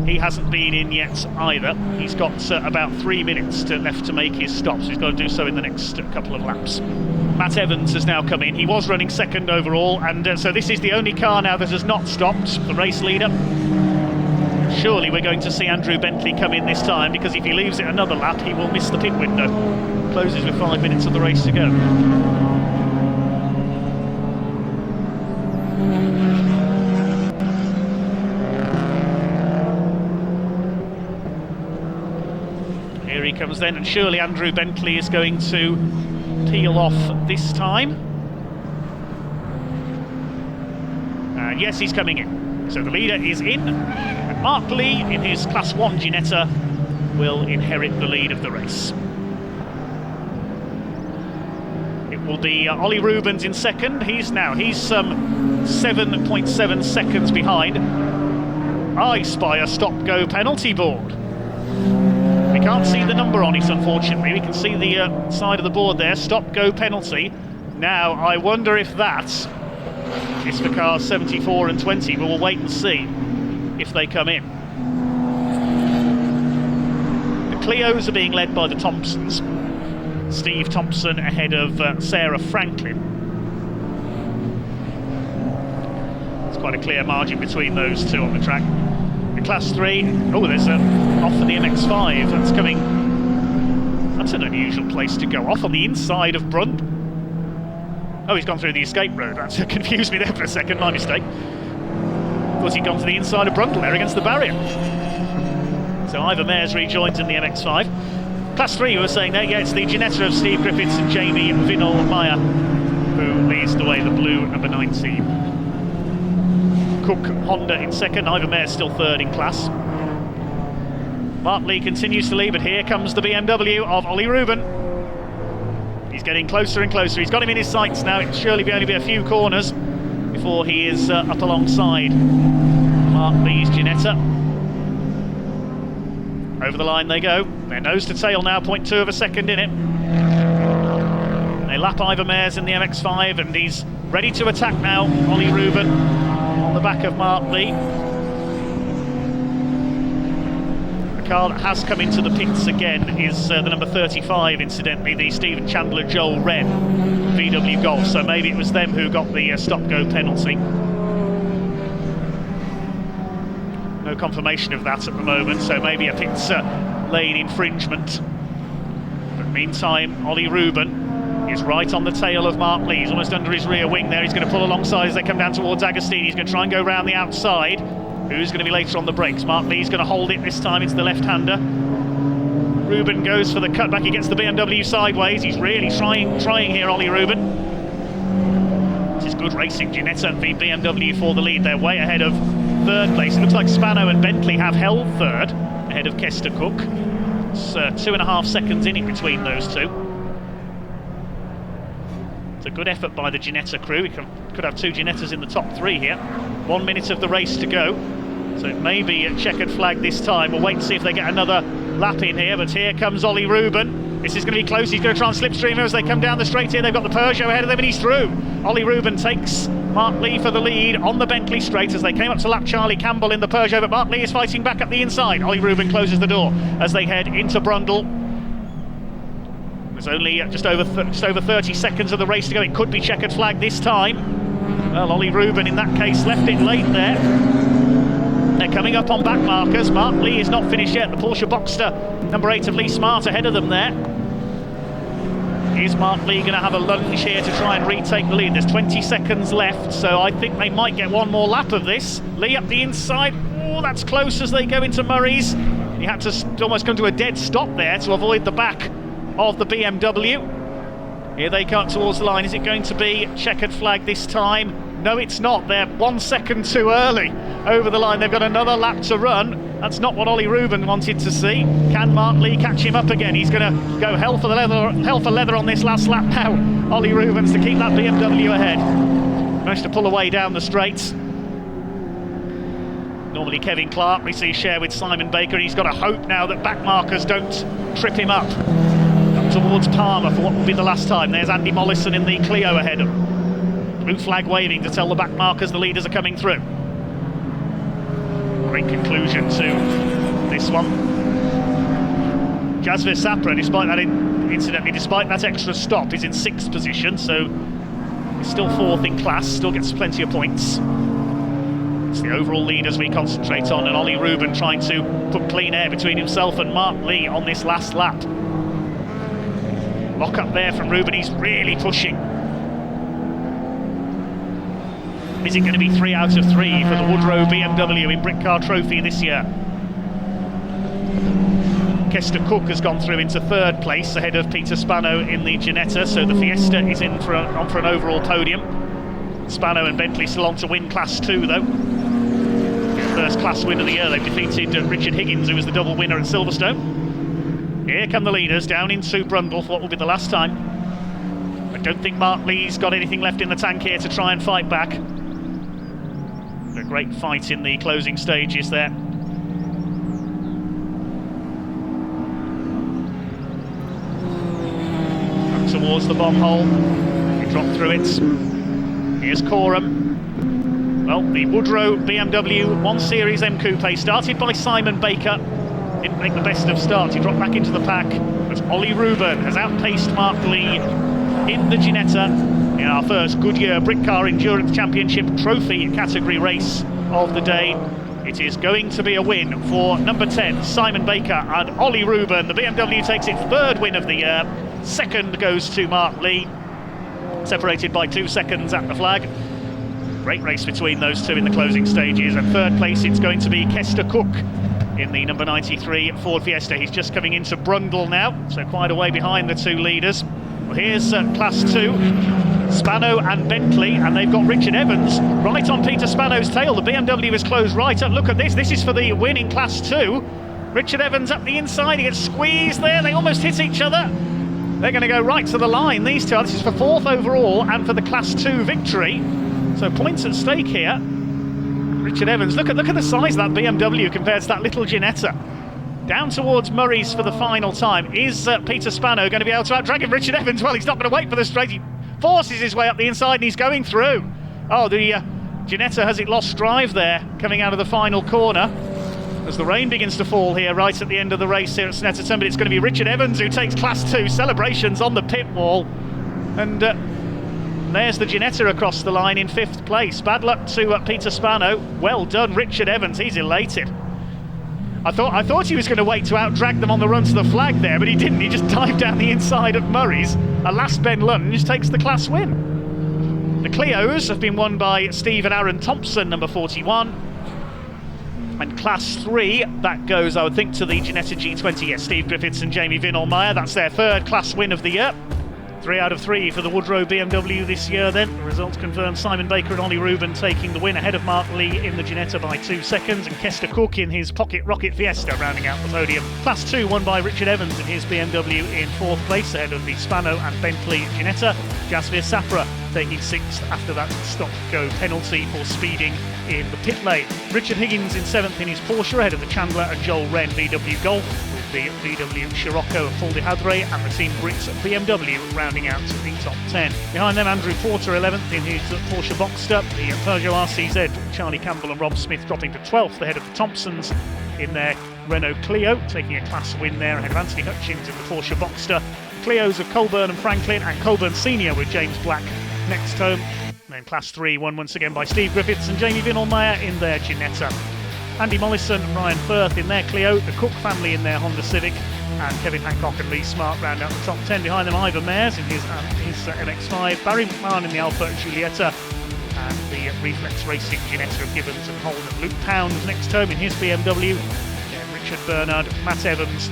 Speaker 1: He hasn't been in yet either. He's got about 3 minutes left to make his stops. He's got to do so in the next couple of laps. Matt Evans has now come in. He was running second overall, and so this is the only car now that has not stopped, the race leader. Surely we're going to see Andrew Bentley come in this time, because if he leaves it another lap, he will miss the pit window. Closes with 5 minutes of the race to go. Here he comes then, and surely Andrew Bentley is going to peel off this time. And yes, he's coming in. So the leader is in. And Mark Lee, in his Class 1 Ginetta, will inherit the lead of the race. It will be Ollie Rubens in second. He's 7.7 seconds behind. I spy a stop-go penalty board. We can't see the number on it, unfortunately. We can see the side of the board there, stop-go penalty. Now, I wonder if that is for cars 74 and 20, but we'll wait and see if they come in. Clios are being led by the Thompsons. Steve Thompson ahead of Sarah Franklin. It's quite a clear margin between those two on the track. In Class 3, oh, there's an off for the MX-5. That's coming. That's an unusual place to go off, on the inside of Brunt. Oh, he's gone through the escape road. That's confused me there for a second, my mistake. Of course, he'd gone to the inside of Brundle there against the barrier. So Ivor Mares rejoins in the MX-5. Class 3, you were saying there, yeah, it's the Ginetta of Steve Griffiths and Jamie Vinol-Meyer who leads the way, the blue number 19. Cook Honda in second, Ivor Mares still third in class. Mark Lee continues to lead, but here comes the BMW of Ollie Rubin. He's getting closer and closer. He's got him in his sights now. It'll surely only be a few corners before he is up alongside Mark Lee's Ginetta. Over the line they go. They're nose to tail now, 0.2 of a second in it. They lap Ivor Mares in the MX-5, and he's ready to attack now. Ollie Rubin on the back of Mark Lee. The car that has come into the pits again is the number 35, incidentally, the Stephen Chandler Joel Wren VW Golf. So maybe it was them who got the stop-go penalty. No confirmation of that at the moment, so maybe a pits lane infringement. But meantime, Ollie Rubin is right on the tail of Mark Lee. He's almost under his rear wing there. He's going to pull alongside as they come down towards Agostini. He's going to try and go round the outside. Who's going to be later on the brakes? Mark Lee's going to hold it this time. It's the left-hander. Rubin goes for the cutback. He gets the BMW sideways. He's really trying here, Ollie Rubin. This is good racing. Ginetta v BMW for the lead. They're way ahead of third place. It looks like Spano and Bentley have held third ahead of Kester Cook. It's 2.5 seconds in it between those two. It's a good effort by the Ginetta crew. We could have two Ginettas in the top three here. 1 minute of the race to go, so it may be a checkered flag this time. We'll wait and see if they get another lap in here, but here comes Ollie Rubin. This is going to be close. He's going to try and slipstream as they come down the straight here. They've got the Peugeot ahead of them and he's through. Ollie Rubin takes Mark Lee for the lead on the Bentley straight as they came up to lap Charlie Campbell in the Peugeot, but Mark Lee is fighting back up the inside. Ollie Rubin closes the door as they head into Brundle. There's only just over 30 seconds of the race to go. It could be checkered flag this time. Well, Ollie Rubin in that case left it late there. They're coming up on back markers. Mark Lee is not finished yet. The Porsche Boxster, number 8 of Lee Smart, ahead of them there. Is Mark Lee going to have a lunge here to try and retake the lead? There's 20 seconds left, so I think they might get one more lap of this. Lee up the inside. Oh, that's close as they go into Murray's. He had to almost come to a dead stop there to avoid the back of the BMW. Here they come towards the line. Is it going to be checkered flag this time? No, it's not. They're 1 second too early over the line. They've got another lap to run. That's not what Ollie Rubin wanted to see. Can Mark Lee catch him up again? He's going to go hell for leather on this last lap now. Ollie Rubin's to keep that BMW ahead. Managed to pull away down the straights. Normally Kevin Clark we see share with Simon Baker. He's got to hope now that back markers don't trip him up. Up towards Palmer for what will be the last time. There's Andy Mollison in the Clio ahead of him. Blue flag waving to tell the back markers the leaders are coming through. Great conclusion to this one. Jasvir Sapra, despite that despite that extra stop, is in 6th position, so he's still 4th in class, still gets plenty of points. It's the overall leaders we concentrate on, and Ollie Rubin trying to put clean air between himself and Mark Lee on this last lap. Lock up there from Rubin, he's really pushing. Is it going to be 3 out of 3 for the Woodrow BMW in Britcar Trophy this year? Kester Cook has gone through into 3rd place ahead of Peter Spano in the Ginetta, so the Fiesta is in for an overall podium. Spano and Bentley still on to win Class 2 though. First class win of the year. They've defeated Richard Higgins, who was the double winner at Silverstone. Here come the leaders down into Brundle for what will be the last time. I don't think Mark Lee's got anything left in the tank here to try and fight back. A great fight in the closing stages there. Up towards the bomb hole. He dropped through it. Here's Coram. Well, the Woodrow BMW 1 Series M Coupe started by Simon Baker in make the best of starts. He dropped back into the pack, but Ollie Reuben has outpaced Mark Lee in the Ginetta in our first Goodyear Britcar Endurance Championship trophy category race of the day. It is going to be a win for number 10, Simon Baker and Ollie Reuben. The BMW takes its third win of the year. Second goes to Mark Lee, separated by 2 seconds at the flag. Great race between those two in the closing stages. And third place, it's going to be Kester Cook in the number 93 Ford Fiesta. He's just coming into Brundle now, so quite a way behind the two leaders. Well, here's Class 2, Spano and Bentley, and they've got Richard Evans right on Peter Spano's tail. The BMW is closed right up. Look at this. This is for the win in Class 2. Richard Evans up the inside. He gets squeezed there. They almost hit each other. They're going to go right to the line, these two. This is for 4th overall and for the Class 2 victory. So points at stake here. Richard Evans, look at the size of that BMW compared to that little Ginetta. Down towards Murray's for the final time. Is Peter Spano going to be able to outdrag him? Richard Evans, well, he's not going to wait for the straight. He forces his way up the inside and he's going through. Oh, the Ginetta, has it lost drive there, coming out of the final corner, as the rain begins to fall here right at the end of the race here at Snetterton. But it's going to be Richard Evans who takes Class 2. Celebrations on the pit wall. And there's the Ginetta across the line in 5th place. Bad luck to Peter Spano. Well done, Richard Evans. He's elated. I thought he was going to wait to outdrag them on the run to the flag there, but he didn't. He just dived down the inside at Murray's. A last bend lunge takes the class win. The Clios have been won by Steve and Aaron Thompson, number 41. And Class 3, that goes, I would think, to the Ginetta G20. Yes, Steve Griffiths and Jamie Vinolmeyer. That's their third class win of the year. 3 out of 3 for the Woodrow BMW this year then. The results confirm Simon Baker and Ollie Reuben taking the win ahead of Mark Lee in the Ginetta by 2 seconds, and Kester Cook in his Pocket Rocket Fiesta rounding out the podium. Class 2 won by Richard Evans in his BMW in 4th place ahead of the Spano and Bentley Ginetta. Jasvir Safra taking 6th after that stop-go penalty for speeding in the pit lane. Richard Higgins in 7th in his Porsche ahead of the Chandler and Joel Wren VW Golf, with the VW Scirocco and Paul de Hadre and the Team Brits BMW rounding out the top 10. Behind them, Andrew Porter 11th in his Porsche Boxster, the Peugeot RCZ, Charlie Campbell and Rob Smith dropping to 12th ahead of the Thompsons in their Renault Clio, taking a class win there ahead of Anthony Hutchins in the Porsche Boxster. The Clios of Colburn and Franklin, and Colburn Senior with James Black next home. And then Class 3 won once again by Steve Griffiths and Jamie Vinolmeyer in their Ginetta. Andy Mollison and Ryan Firth in their Clio, the Cook family in their Honda Civic, and Kevin Hancock and Lee Smart round out the top 10. Behind them, Ivor Mayers in his MX-5, Barry McMahon in the Alfa Giulietta, and the Reflex Racing Ginetta of Gibbons and Holden. Luke Pound next home in his BMW. Richard Bernard, Matt Evans,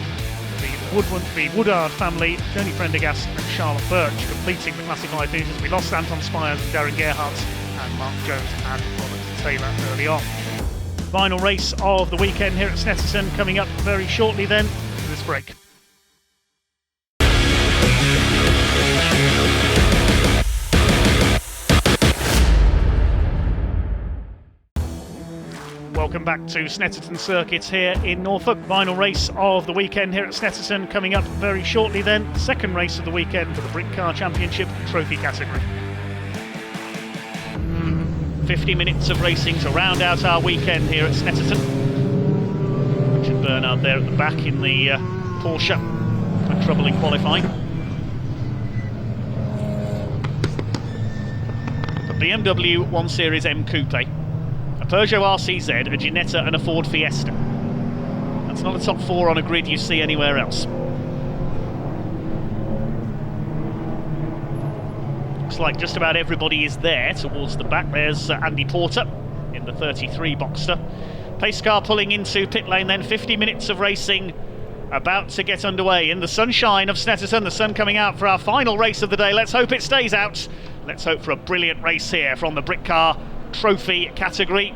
Speaker 1: the Woodard family, Joni Prendergast and Charlotte Birch completing the classified finishes. We lost Anton Spires and Darren Gerhardt and Mark Jones and Robert Taylor early on. Final race of the weekend here at Snetterton coming up very shortly then, for this break. Welcome back to Snetterton Circuit here in Norfolk. Final race of the weekend here at Snetterton coming up very shortly then. Second race of the weekend for the Britcar Championship trophy category. 50 minutes of racing to round out our weekend here at Snetterton. Richard Bernard there at the back in the Porsche. Had trouble in qualifying. The BMW 1 Series M Coupe, a Peugeot RCZ, a Ginetta and a Ford Fiesta. That's not a top 4 on a grid you see anywhere else. Looks like just about everybody is there towards the back. There's Andy Porter in the 33 Boxster. Pace car pulling into pit lane then. 50 minutes of racing about to get underway in the sunshine of Snetterton. The sun coming out for our final race of the day. Let's hope it stays out. Let's hope for a brilliant race here from the Britcar trophy category.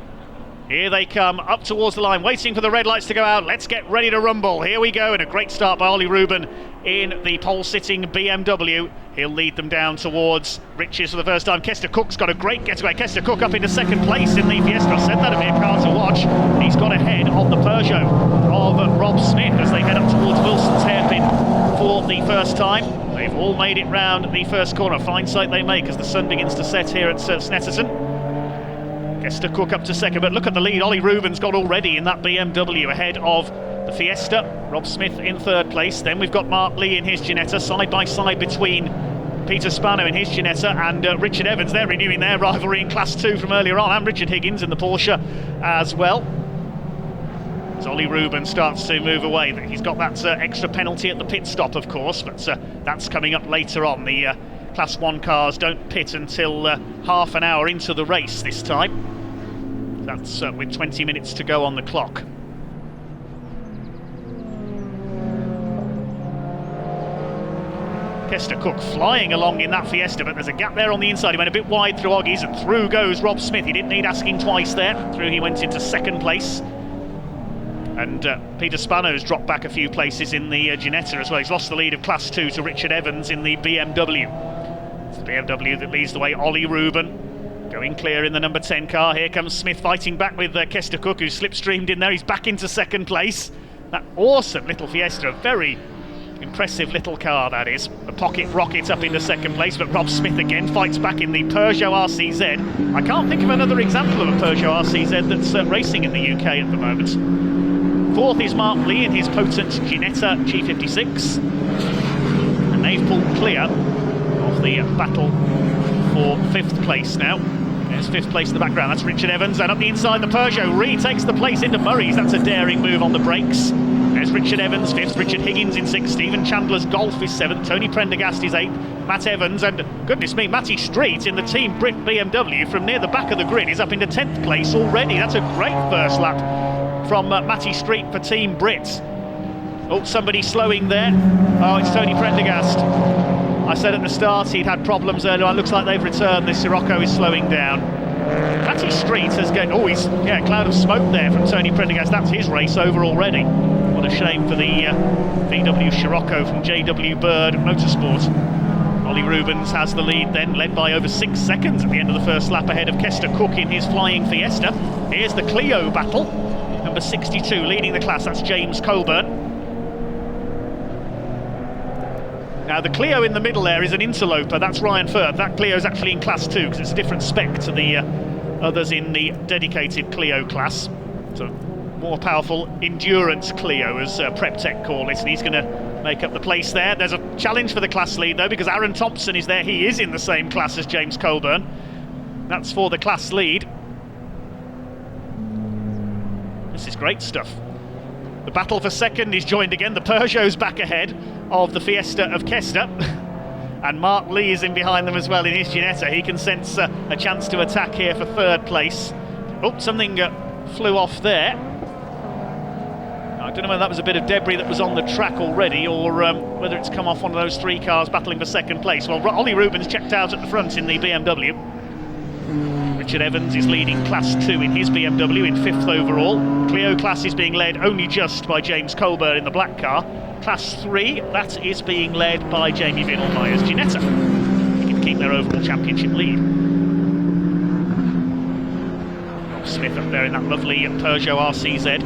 Speaker 1: Here they come up towards the line, waiting for the red lights to go out. Let's get ready to rumble. Here we go, and a great start by Ollie Reuben in the pole-sitting BMW. He'll lead them down towards Riches for the first time. Kester Cook's got a great getaway. Kester Cook up into second place in the Fiesta. I said that'd be a car to watch. He's got ahead on the Peugeot of Rob Smith as they head up towards Wilson's hairpin for the first time. They've all made it round the first corner. Fine sight they make as the sun begins to set here at Snetterton. Kester Cook up to second, but look at the lead Ollie Reuben's got already in that BMW ahead of the Fiesta, Rob Smith in third place. Then we've got Mark Lee in his Ginetta, side by side between Peter Spano in his Ginetta and Richard Evans. They're renewing their rivalry in Class 2 from earlier on, and Richard Higgins in the Porsche as well. As Ollie Rubin starts to move away, he's got that extra penalty at the pit stop, of course, but that's coming up later on. The Class 1 cars don't pit until half an hour into the race this time. That's with 20 minutes to go on the clock. Kester Cook flying along in that Fiesta, but there's a gap there on the inside. He went a bit wide through Oggies, and through goes Rob Smith. He didn't need asking twice there. Through he went into second place. And Peter Spano's dropped back a few places in the Ginetta as well. He's lost the lead of Class 2 to Richard Evans in the BMW. It's the BMW that leads the way. Ollie Rubin going clear in the number 10 car. Here comes Smith fighting back with Kester Cook, who's slipstreamed in there. He's back into second place. That awesome little Fiesta, a very impressive little car that is. A pocket rocket up into second place, but Rob Smith again fights back in the Peugeot RCZ. I can't think of another example of a Peugeot RCZ that's racing in the UK at the moment. Fourth is Mark Lee in his potent Ginetta G56. And they've pulled clear of the battle for fifth place now. There's fifth place in the background, that's Richard Evans, and up the inside the Peugeot retakes the place into Murray's. That's a daring move on the brakes. There's Richard Evans fifth, Richard Higgins in sixth, Stephen Chandler's Golf is seventh, Tony Prendergast is eighth, Matt Evans, and goodness me, Matty Street in the Team Brit BMW from near the back of the grid is up into 10th place already. That's a great first lap from Matty Street for Team Brit. Oh, somebody slowing there. Oh, it's Tony Prendergast. I said at the start he'd had problems earlier on. Looks like they've returned. The Sirocco is slowing down. Matty Street has got, oh, he's, yeah, cloud of smoke there from Tony Prendergast. That's his race over already. What a shame for the VW Scirocco from JW Bird Motorsport. Ollie Rubens has the lead then, led by over 6 seconds at the end of the first lap, ahead of Kester Cook in his flying Fiesta. Here's the Clio battle. Number 62 leading the class, that's James Coburn. Now the Clio in the middle there is an interloper, that's Ryan Firth. That Clio is actually in Class 2 because it's a different spec to the others in the dedicated Clio class. So more powerful endurance Clio, as Prep Tech call it, and he's going to make up the place there. There's a challenge for the class lead though, because Aaron Thompson is there. He is in the same class as James Coburn. That's for the class lead. This is great stuff. The battle for second is joined again. The Peugeot's back ahead of the Fiesta of Kester. And Mark Lee is in behind them as well in his Ginetta. He can sense a chance to attack here for third place. Oh, something flew off there. I don't know whether that was a bit of debris that was on the track already, or whether it's come off one of those three cars battling for second place. Well, Ollie Rubens checked out at the front in the BMW. Richard Evans is leading Class 2 in his BMW in 5th overall. Clio class is being led only just by James Coburn in the black car. Class 3, that is being led by Jamie Vinelmeyer's Ginetta. He can keep their overall championship lead. Rob Smith up there in that lovely Peugeot RCZ.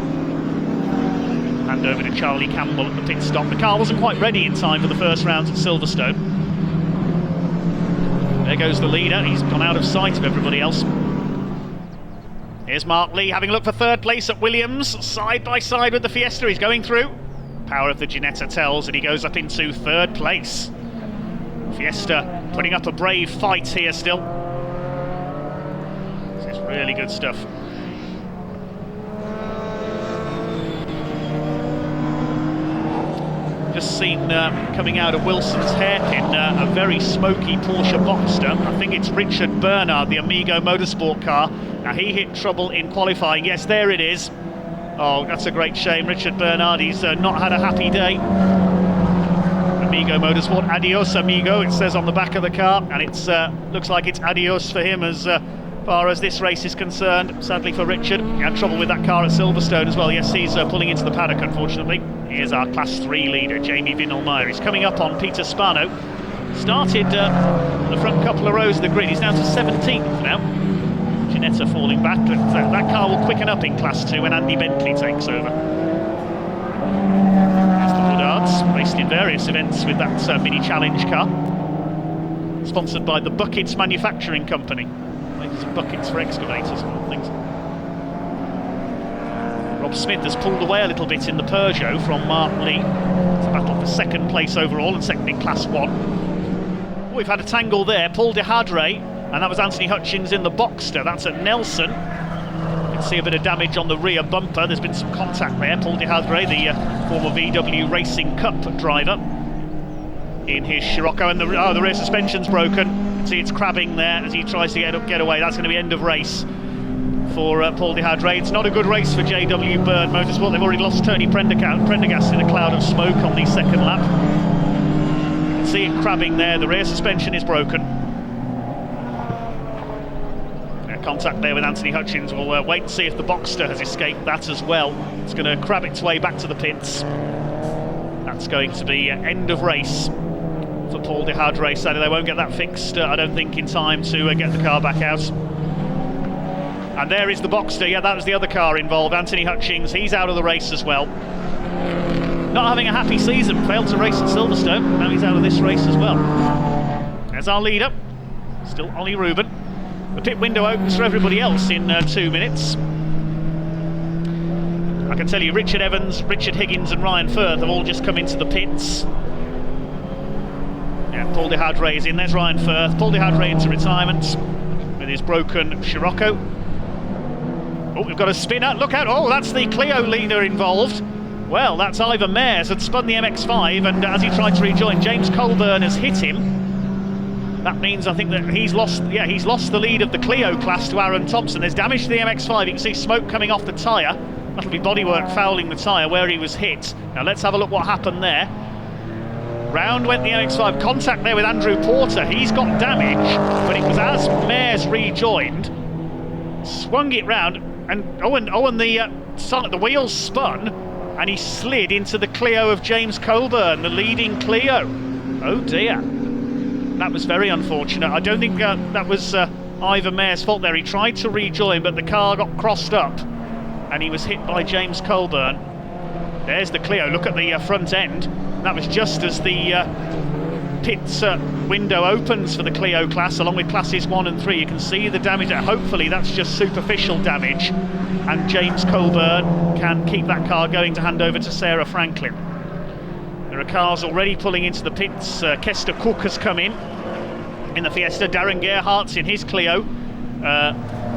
Speaker 1: Hand over to Charlie Campbell at the pit stop. The car wasn't quite ready in time for the first rounds at Silverstone. There goes the leader, he's gone out of sight of everybody else. Here's Mark Lee having a look for third place at Williams, side by side with the Fiesta. He's going through. Power of the Ginetta tells, and he goes up into third place. Fiesta putting up a brave fight here still. This is really good stuff. Just seen coming out of Wilson's hairpin a very smoky Porsche Boxster. I think it's Richard Bernard, the Amigo Motorsport car. Now he hit trouble in qualifying. Yes, there it is. Oh, that's a great shame. Richard Bernard, he's not had a happy day. Amigo Motorsport, adios amigo, it says on the back of the car, and it's looks like it's adios for him as far as this race is concerned. Sadly for Richard, he had trouble with that car at Silverstone as well. Yes, he's pulling into the paddock, unfortunately. Here's our Class 3 leader, Jamie Vinelmeyer. He's coming up on Peter Spano. Started the front couple of rows of the grid. He's down to 17th now. Ginetta falling back, but that car will quicken up in Class 2 when Andy Bentley takes over. There's the Woodards, raced in various events with that mini challenge car. Sponsored by the Buckets Manufacturing Company. Makes buckets for excavators and all things. Rob Rob Smith has pulled away a little bit in the Peugeot from Mark Lee. It's a battle for second place overall and second in Class 1. We've had a tangle there. Paul de Hadre, and that was Anthony Hutchings in the Boxster. That's at Nelson. You can see a bit of damage on the rear bumper. There's been some contact there. Paul de Hadre, the former VW Racing Cup driver, in his Scirocco, and the rear suspension's broken. See, it's crabbing there as he tries to get away. That's going to be end of race for Paul de Hadre. It's not a good race for JW Byrne Motorsport. They've already lost Tony Prendergast in a cloud of smoke on the second lap. You can see it crabbing there. The rear suspension is broken. Contact there with Anthony Hutchings. We'll wait and see if the Boxster has escaped that as well. It's going to crab its way back to the pits. That's going to be end of race for Paul de Hadre. Sadly, they won't get that fixed, I don't think, in time to get the car back out. And there is the Boxster. Yeah, that was the other car involved. Anthony Hutchings, he's out of the race as well. Not having a happy season. Failed to race at Silverstone. Now he's out of this race as well. There's our leader. Still Ollie Rubin. The pit window opens for everybody else in 2 minutes. I can tell you Richard Evans, Richard Higgins and Ryan Firth have all just come into the pits. Yeah, Paul de Hadre is in. There's Ryan Firth. Paul de Hadre into retirement with his broken Scirocco. Oh, we've got a spinner. Look out. Oh, that's the Clio leader involved. Well, that's Ivan Mayers had spun the MX-5, and as he tried to rejoin, James Colburn has hit him. That means, I think, that he's lost the lead of the Clio class to Aaron Thompson. There's damage to the MX-5. You can see smoke coming off the tyre. That'll be bodywork fouling the tyre where he was hit. Now let's have a look what happened there. Round went the MX-5. Contact there with Andrew Porter. He's got damage, but it was as Mayers rejoined, swung it round, and the wheels spun, and he slid into the Clio of James Colburn, the leading Clio. Oh dear. That was very unfortunate. I don't think that was Ivan Mayer's fault there. He tried to rejoin, but the car got crossed up and he was hit by James Colburn. There's the Clio. Look at the front end. That was just as the pit window opens for the Clio class, along with classes 1 and 3. You can see the damage there. Hopefully that's just superficial damage, and James Colburn can keep that car going to hand over to Sarah Franklin. There are cars already pulling into the pits. Kester Cook has come in the Fiesta. Darren Gerhardt's in his Clio.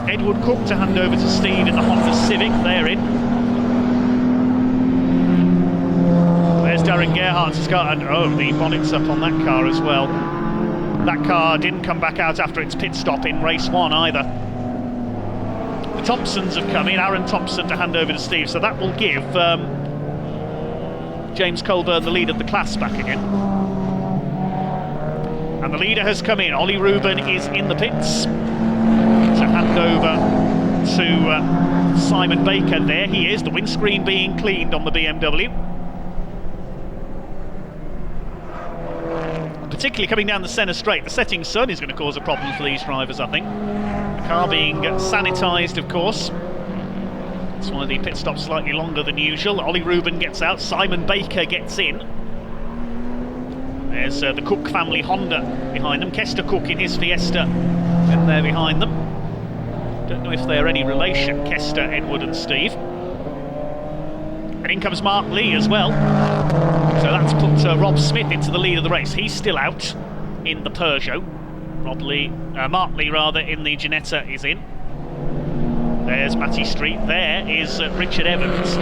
Speaker 1: Edward Cook to hand over to Steve in the Honda Civic. They're in. There's Darren Gerhardt's car, and the bonnet's up on that car as well. That car didn't come back out after its pit stop in race 1 either. The Thompsons have come in. Aaron Thompson to hand over to Steve, so that will give James Colburn the lead of the class back again. And the leader has come in. Ollie Rubin is in the pits to hand over to Simon Baker. There he is, the windscreen being cleaned on the BMW. Particularly coming down the centre straight. The setting sun is going to cause a problem for these drivers, I think. The car being sanitised, of course. That's why the pit stop's slightly longer than usual. Ollie Rubin gets out, Simon Baker gets in. There's the Cook family Honda behind them. Kester Cook in his Fiesta, and there behind them. Don't know if they're any relation, Kester, Edward and Steve. And in comes Mark Lee as well. So that's put Rob Smith into the lead of the race. He's still out in the Peugeot. Mark Lee in the Ginetta is in. There's Matty Street. There is Richard Evans.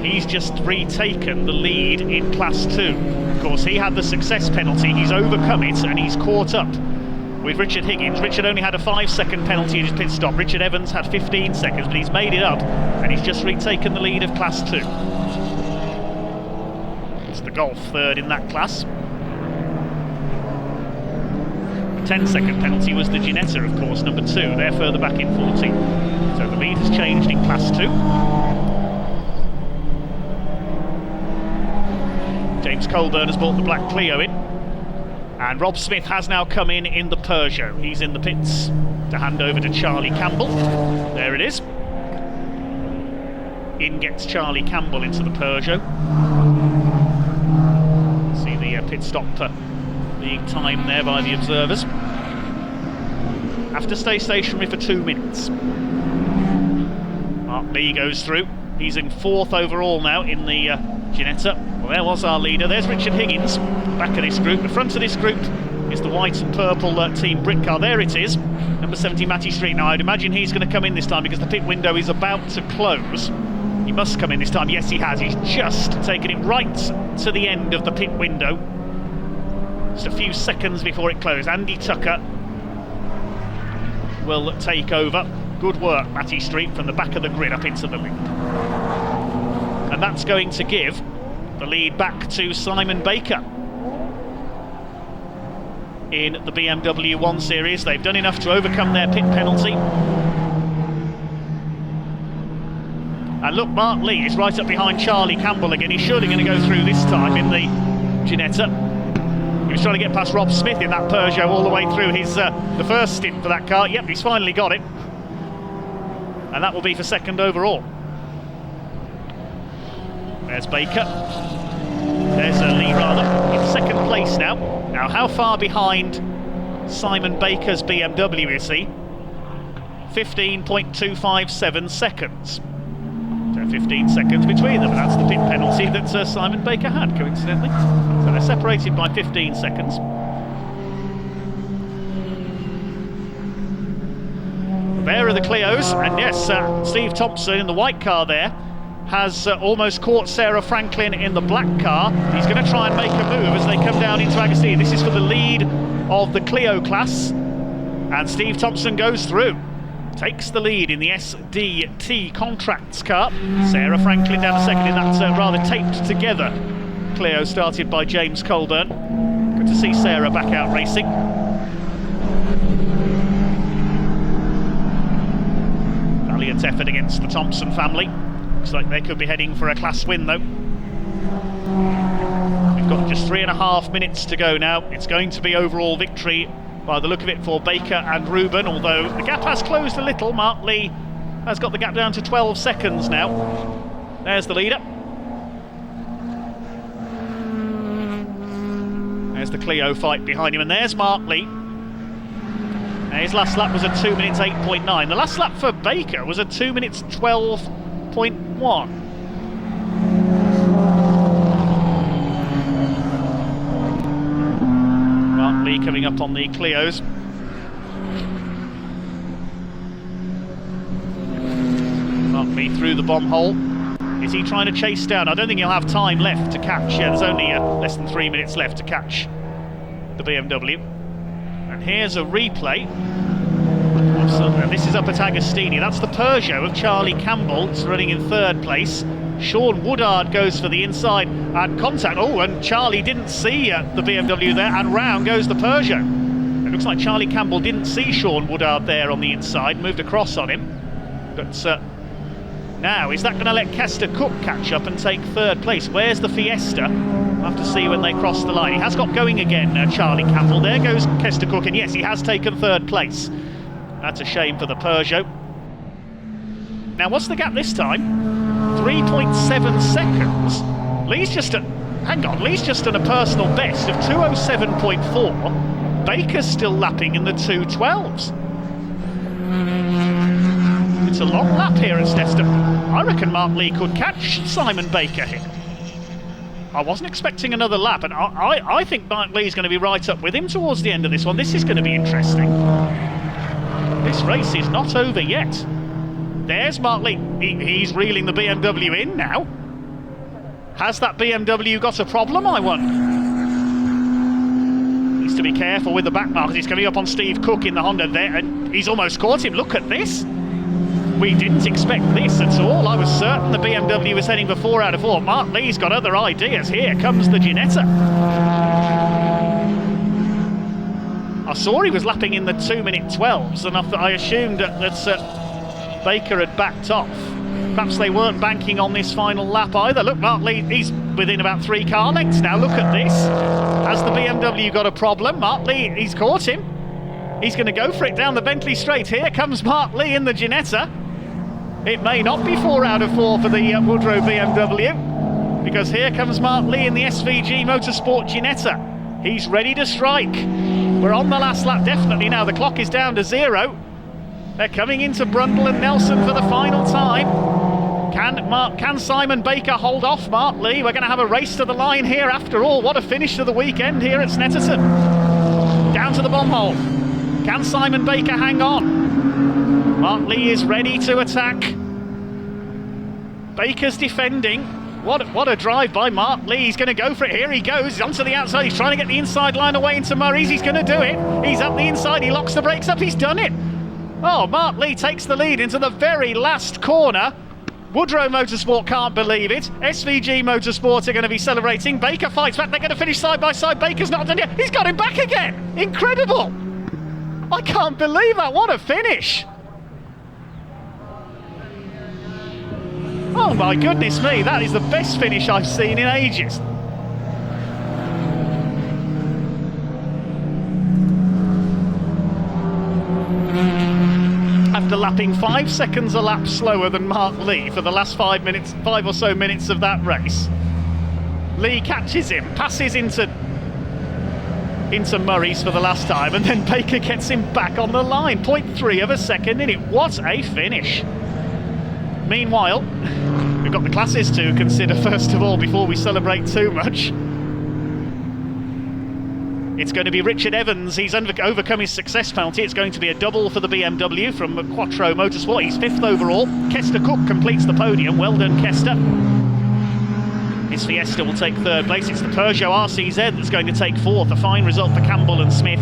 Speaker 1: He's just retaken the lead in Class 2. Of course, he had the success penalty. He's overcome it and he's caught up with Richard Higgins. Richard only had a 5-second penalty in his pit stop. Richard Evans had 15 seconds, but he's made it up and he's just retaken the lead of Class 2. It's the Golf third in that class. The 10-second penalty was the Ginetta, of course, number 2. They're further back in 14. So the lead has changed in Class 2. James Colburn has brought the black Clio in, and Rob Smith has now come in the Peugeot. He's in the pits to hand over to Charlie Campbell. There it is. In gets Charlie Campbell into the Peugeot. See the pit stop being timed there by the observers. Have to stay stationary for 2 minutes. Mark Lee goes through. He's in 4th overall now in the Ginetta. Well, there was our leader. There's Richard Higgins, back of this group. The front of this group is the white and purple team Britcar. There it is, number 70, Matty Street. Now, I'd imagine he's going to come in this time because the pit window is about to close. He must come in this time. Yes, he has. He's just taken it right to the end of the pit window. Just a few seconds before it closed. Andy Tucker will take over. Good work, Matty Street, from the back of the grid up into the lead. And that's going to give the lead back to Simon Baker. In the BMW 1 Series, they've done enough to overcome their pit penalty. And look, Mark Lee is right up behind Charlie Campbell again. He's surely going to go through this time in the Ginetta. He was trying to get past Rob Smith in that Peugeot all the way through his the first stint for that car. Yep, he's finally got it. And that will be for 2nd overall. There's Baker. There's Lee rather in 2nd place now. Now, how far behind Simon Baker's BMW is he? 15.257 seconds. So 15 seconds between them, and that's the pit penalty that Simon Baker had, coincidentally. So they're separated by 15 seconds. There are the Clios, and yes, Steve Thompson in the white car there has almost caught Sarah Franklin in the black car. He's going to try and make a move as they come down into Agostini. This is for the lead of the Clio class, and Steve Thompson goes through. Takes the lead in the SDT Contracts car. Sarah Franklin down to 2nd in that rather taped together Clio started by James Colburn. Good to see Sarah back out racing. Valiant effort against the Thompson family. Looks like they could be heading for a class win though. We've got just 3.5 minutes to go now. It's going to be overall victory by the look of it for Baker and Rubin, although the gap has closed a little. Mark Lee has got the gap down to 12 seconds now. There's the leader. There's the Clio fight behind him, and there's Mark Lee. Now his last lap was a 2 minutes 8.9. The last lap for Baker was a 2 minutes 12.1. Mark Lee coming up on the Clios. Mark Lee through the bomb hole. Is he trying to chase down? I don't think he'll have time left to catch. Yeah, there's only less than 3 minutes left to catch the BMW. And here's a replay. And this is up at Agostini. That's the Peugeot of Charlie Campbell. It's running in 3rd place. Sean Woodard goes for the inside and contact. Oh, and Charlie didn't see the BMW there, and round goes the Peugeot. It looks like Charlie Campbell didn't see Sean Woodard there on the inside, moved across on him. But now, is that going to let Kester Cook catch up and take 3rd place? Where's the Fiesta? We'll have to see when they cross the line. He has got going again, Charlie Campbell. There goes Kester Cook, and yes, he has taken 3rd place. That's a shame for the Peugeot. Now, what's the gap this time? 3.7 seconds. Lee's just at a personal best of 2:07.4. Baker's still lapping in the 2:12s. It's a long lap here at Snetterton. I reckon Mark Lee could catch Simon Baker here. I wasn't expecting another lap, and I think Mark Lee's going to be right up with him towards the end of this one. This is going to be interesting. This race is not over yet. There's Mark Lee. He's reeling the BMW in now. Has that BMW got a problem, I wonder? Needs to be careful with the back markers. He's coming up on Steve Cook in the Honda there, and he's almost caught him. Look at this. We didn't expect this at all. I was certain the BMW was heading for 4 out of 4. Mark Lee's got other ideas. Here comes the Ginetta. I saw he was lapping in the 2:12s, and I assumed that Baker had backed off. Perhaps they weren't banking on this final lap either. Look, Mark Lee, he's within about 3 car lengths now. Look at this. Has the BMW got a problem? Mark Lee, he's caught him. He's going to go for it down the Bentley straight. Here comes Mark Lee in the Ginetta. It may not be 4 out of 4 for the Woodrow BMW, because here comes Mark Lee in the SVG Motorsport Ginetta. He's ready to strike. We're on the last lap definitely now. The clock is down to 0. They're coming into Brundle and Nelson for the final time. Can Simon Baker hold off Mark Lee? We're going to have a race to the line here after all. What a finish to the weekend here at Snetterton. Down to the bomb hole. Can Simon Baker hang on? Mark Lee is ready to attack. Baker's defending. What a drive by Mark Lee. He's going to go for it. Here he goes. He's onto the outside. He's trying to get the inside line away into Murray's. He's going to do it. He's up the inside. He locks the brakes up. He's done it. Oh, Mark Lee takes the lead into the very last corner. Woodrow Motorsport can't believe it. SVG Motorsport are going to be celebrating. Baker fights back. They're going to finish side by side. Baker's not done yet. He's got him back again. Incredible. I can't believe that. What a finish. Oh my goodness me, that is the best finish I've seen in ages. After lapping 5 seconds a lap slower than Mark Lee for the last 5 or so minutes of that race, Lee catches him, passes into Murray's for the last time, and then Baker gets him back on the line. 0.3 of a second in it. What a finish. Meanwhile, we've got the classes to consider first of all before we celebrate too much. It's going to be Richard Evans. He's overcome his success penalty. It's going to be a double for the BMW from Quattro Motorsport. He's 5th overall. Kester Cook completes the podium. Well done, Kester. His Fiesta will take 3rd place. It's the Peugeot RCZ that's going to take 4th. A fine result for Campbell and Smith.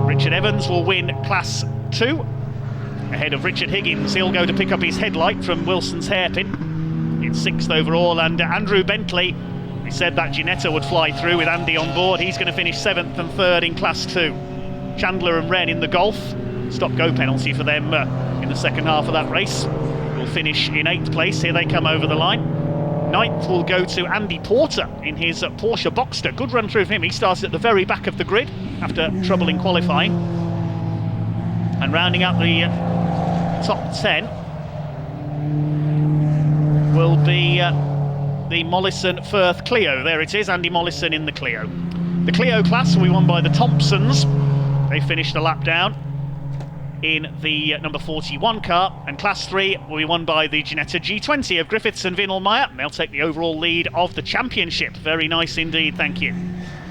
Speaker 1: Richard Evans will win Class 2. Ahead of Richard Higgins. He'll go to pick up his headlight from Wilson's hairpin. It's 6th overall, and Andrew Bentley, he said that Ginetta would fly through with Andy on board. He's going to finish 7th and 3rd in Class 2. Chandler and Wren in the Golf. Stop-go penalty for them in the second half of that race. Will finish in 8th place. Here they come over the line. 9th will go to Andy Porter in his Porsche Boxster. Good run through of him. He started at the very back of the grid after trouble in qualifying. And rounding out the top 10 will be the Mollison Firth Clio. There it is, Andy Mollison in the Clio. The Clio class will be won by the Thompsons. They finished a lap down in the number 41 car, and Class 3 will be won by the Ginetta G20 of Griffiths and Vinelmeyer. They'll take the overall lead of the championship. Very nice indeed, thank you.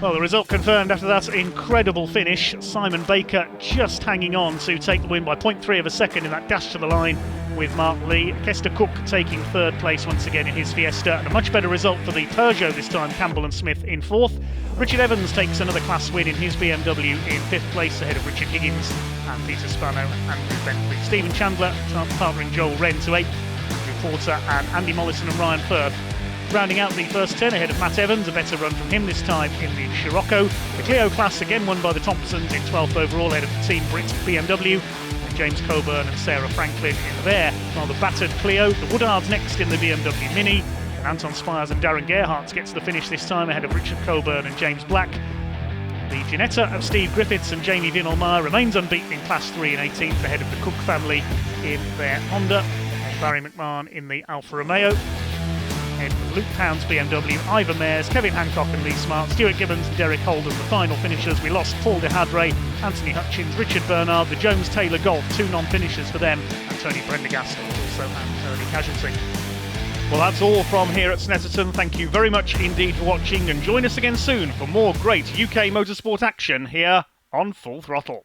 Speaker 1: Well, the result confirmed after that incredible finish. Simon Baker just hanging on to take the win by 0.3 of a second in that dash to the line with Mark Lee. Kester Cook taking 3rd place once again in his Fiesta, and a much better result for the Peugeot this time. Campbell and Smith in 4th. Richard Evans takes another class win in his BMW in 5th place ahead of Richard Higgins and Peter Spano and Andrew Bentley. Stephen Chandler partnering Joel Wren to 8th. Andrew Porter and Andy Mollison and Ryan Firth rounding out the first 10 ahead of Matt Evans. A better run from him this time in the Scirocco. The Clio class again won by the Thompsons in 12th overall ahead of the Team Brit BMW. And James Coburn and Sarah Franklin in there. While the battered Clio, the Woodards next in the BMW Mini. And Anton Spires and Darren Gerhardt gets the finish this time ahead of Richard Coburn and James Black. The Ginetta of Steve Griffiths and Jamie Vinelmeyer remains unbeaten in Class 3 and 18th ahead of the Cook family in their Honda. And Barry McMahon in the Alfa Romeo. Ahead of Luke Pound's BMW, Ivor Mayers, Kevin Hancock and Lee Smart, Stuart Gibbons and Derek Holden, the final finishers. We lost Paul de Hadre, Anthony Hutchins, Richard Bernard, the Jones-Taylor Golf, 2 non-finishers for them, and Tony Prendergast also an early casualty. Well, that's all from here at Snetterton. Thank you very much indeed for watching, and join us again soon for more great UK motorsport action here on Full Throttle.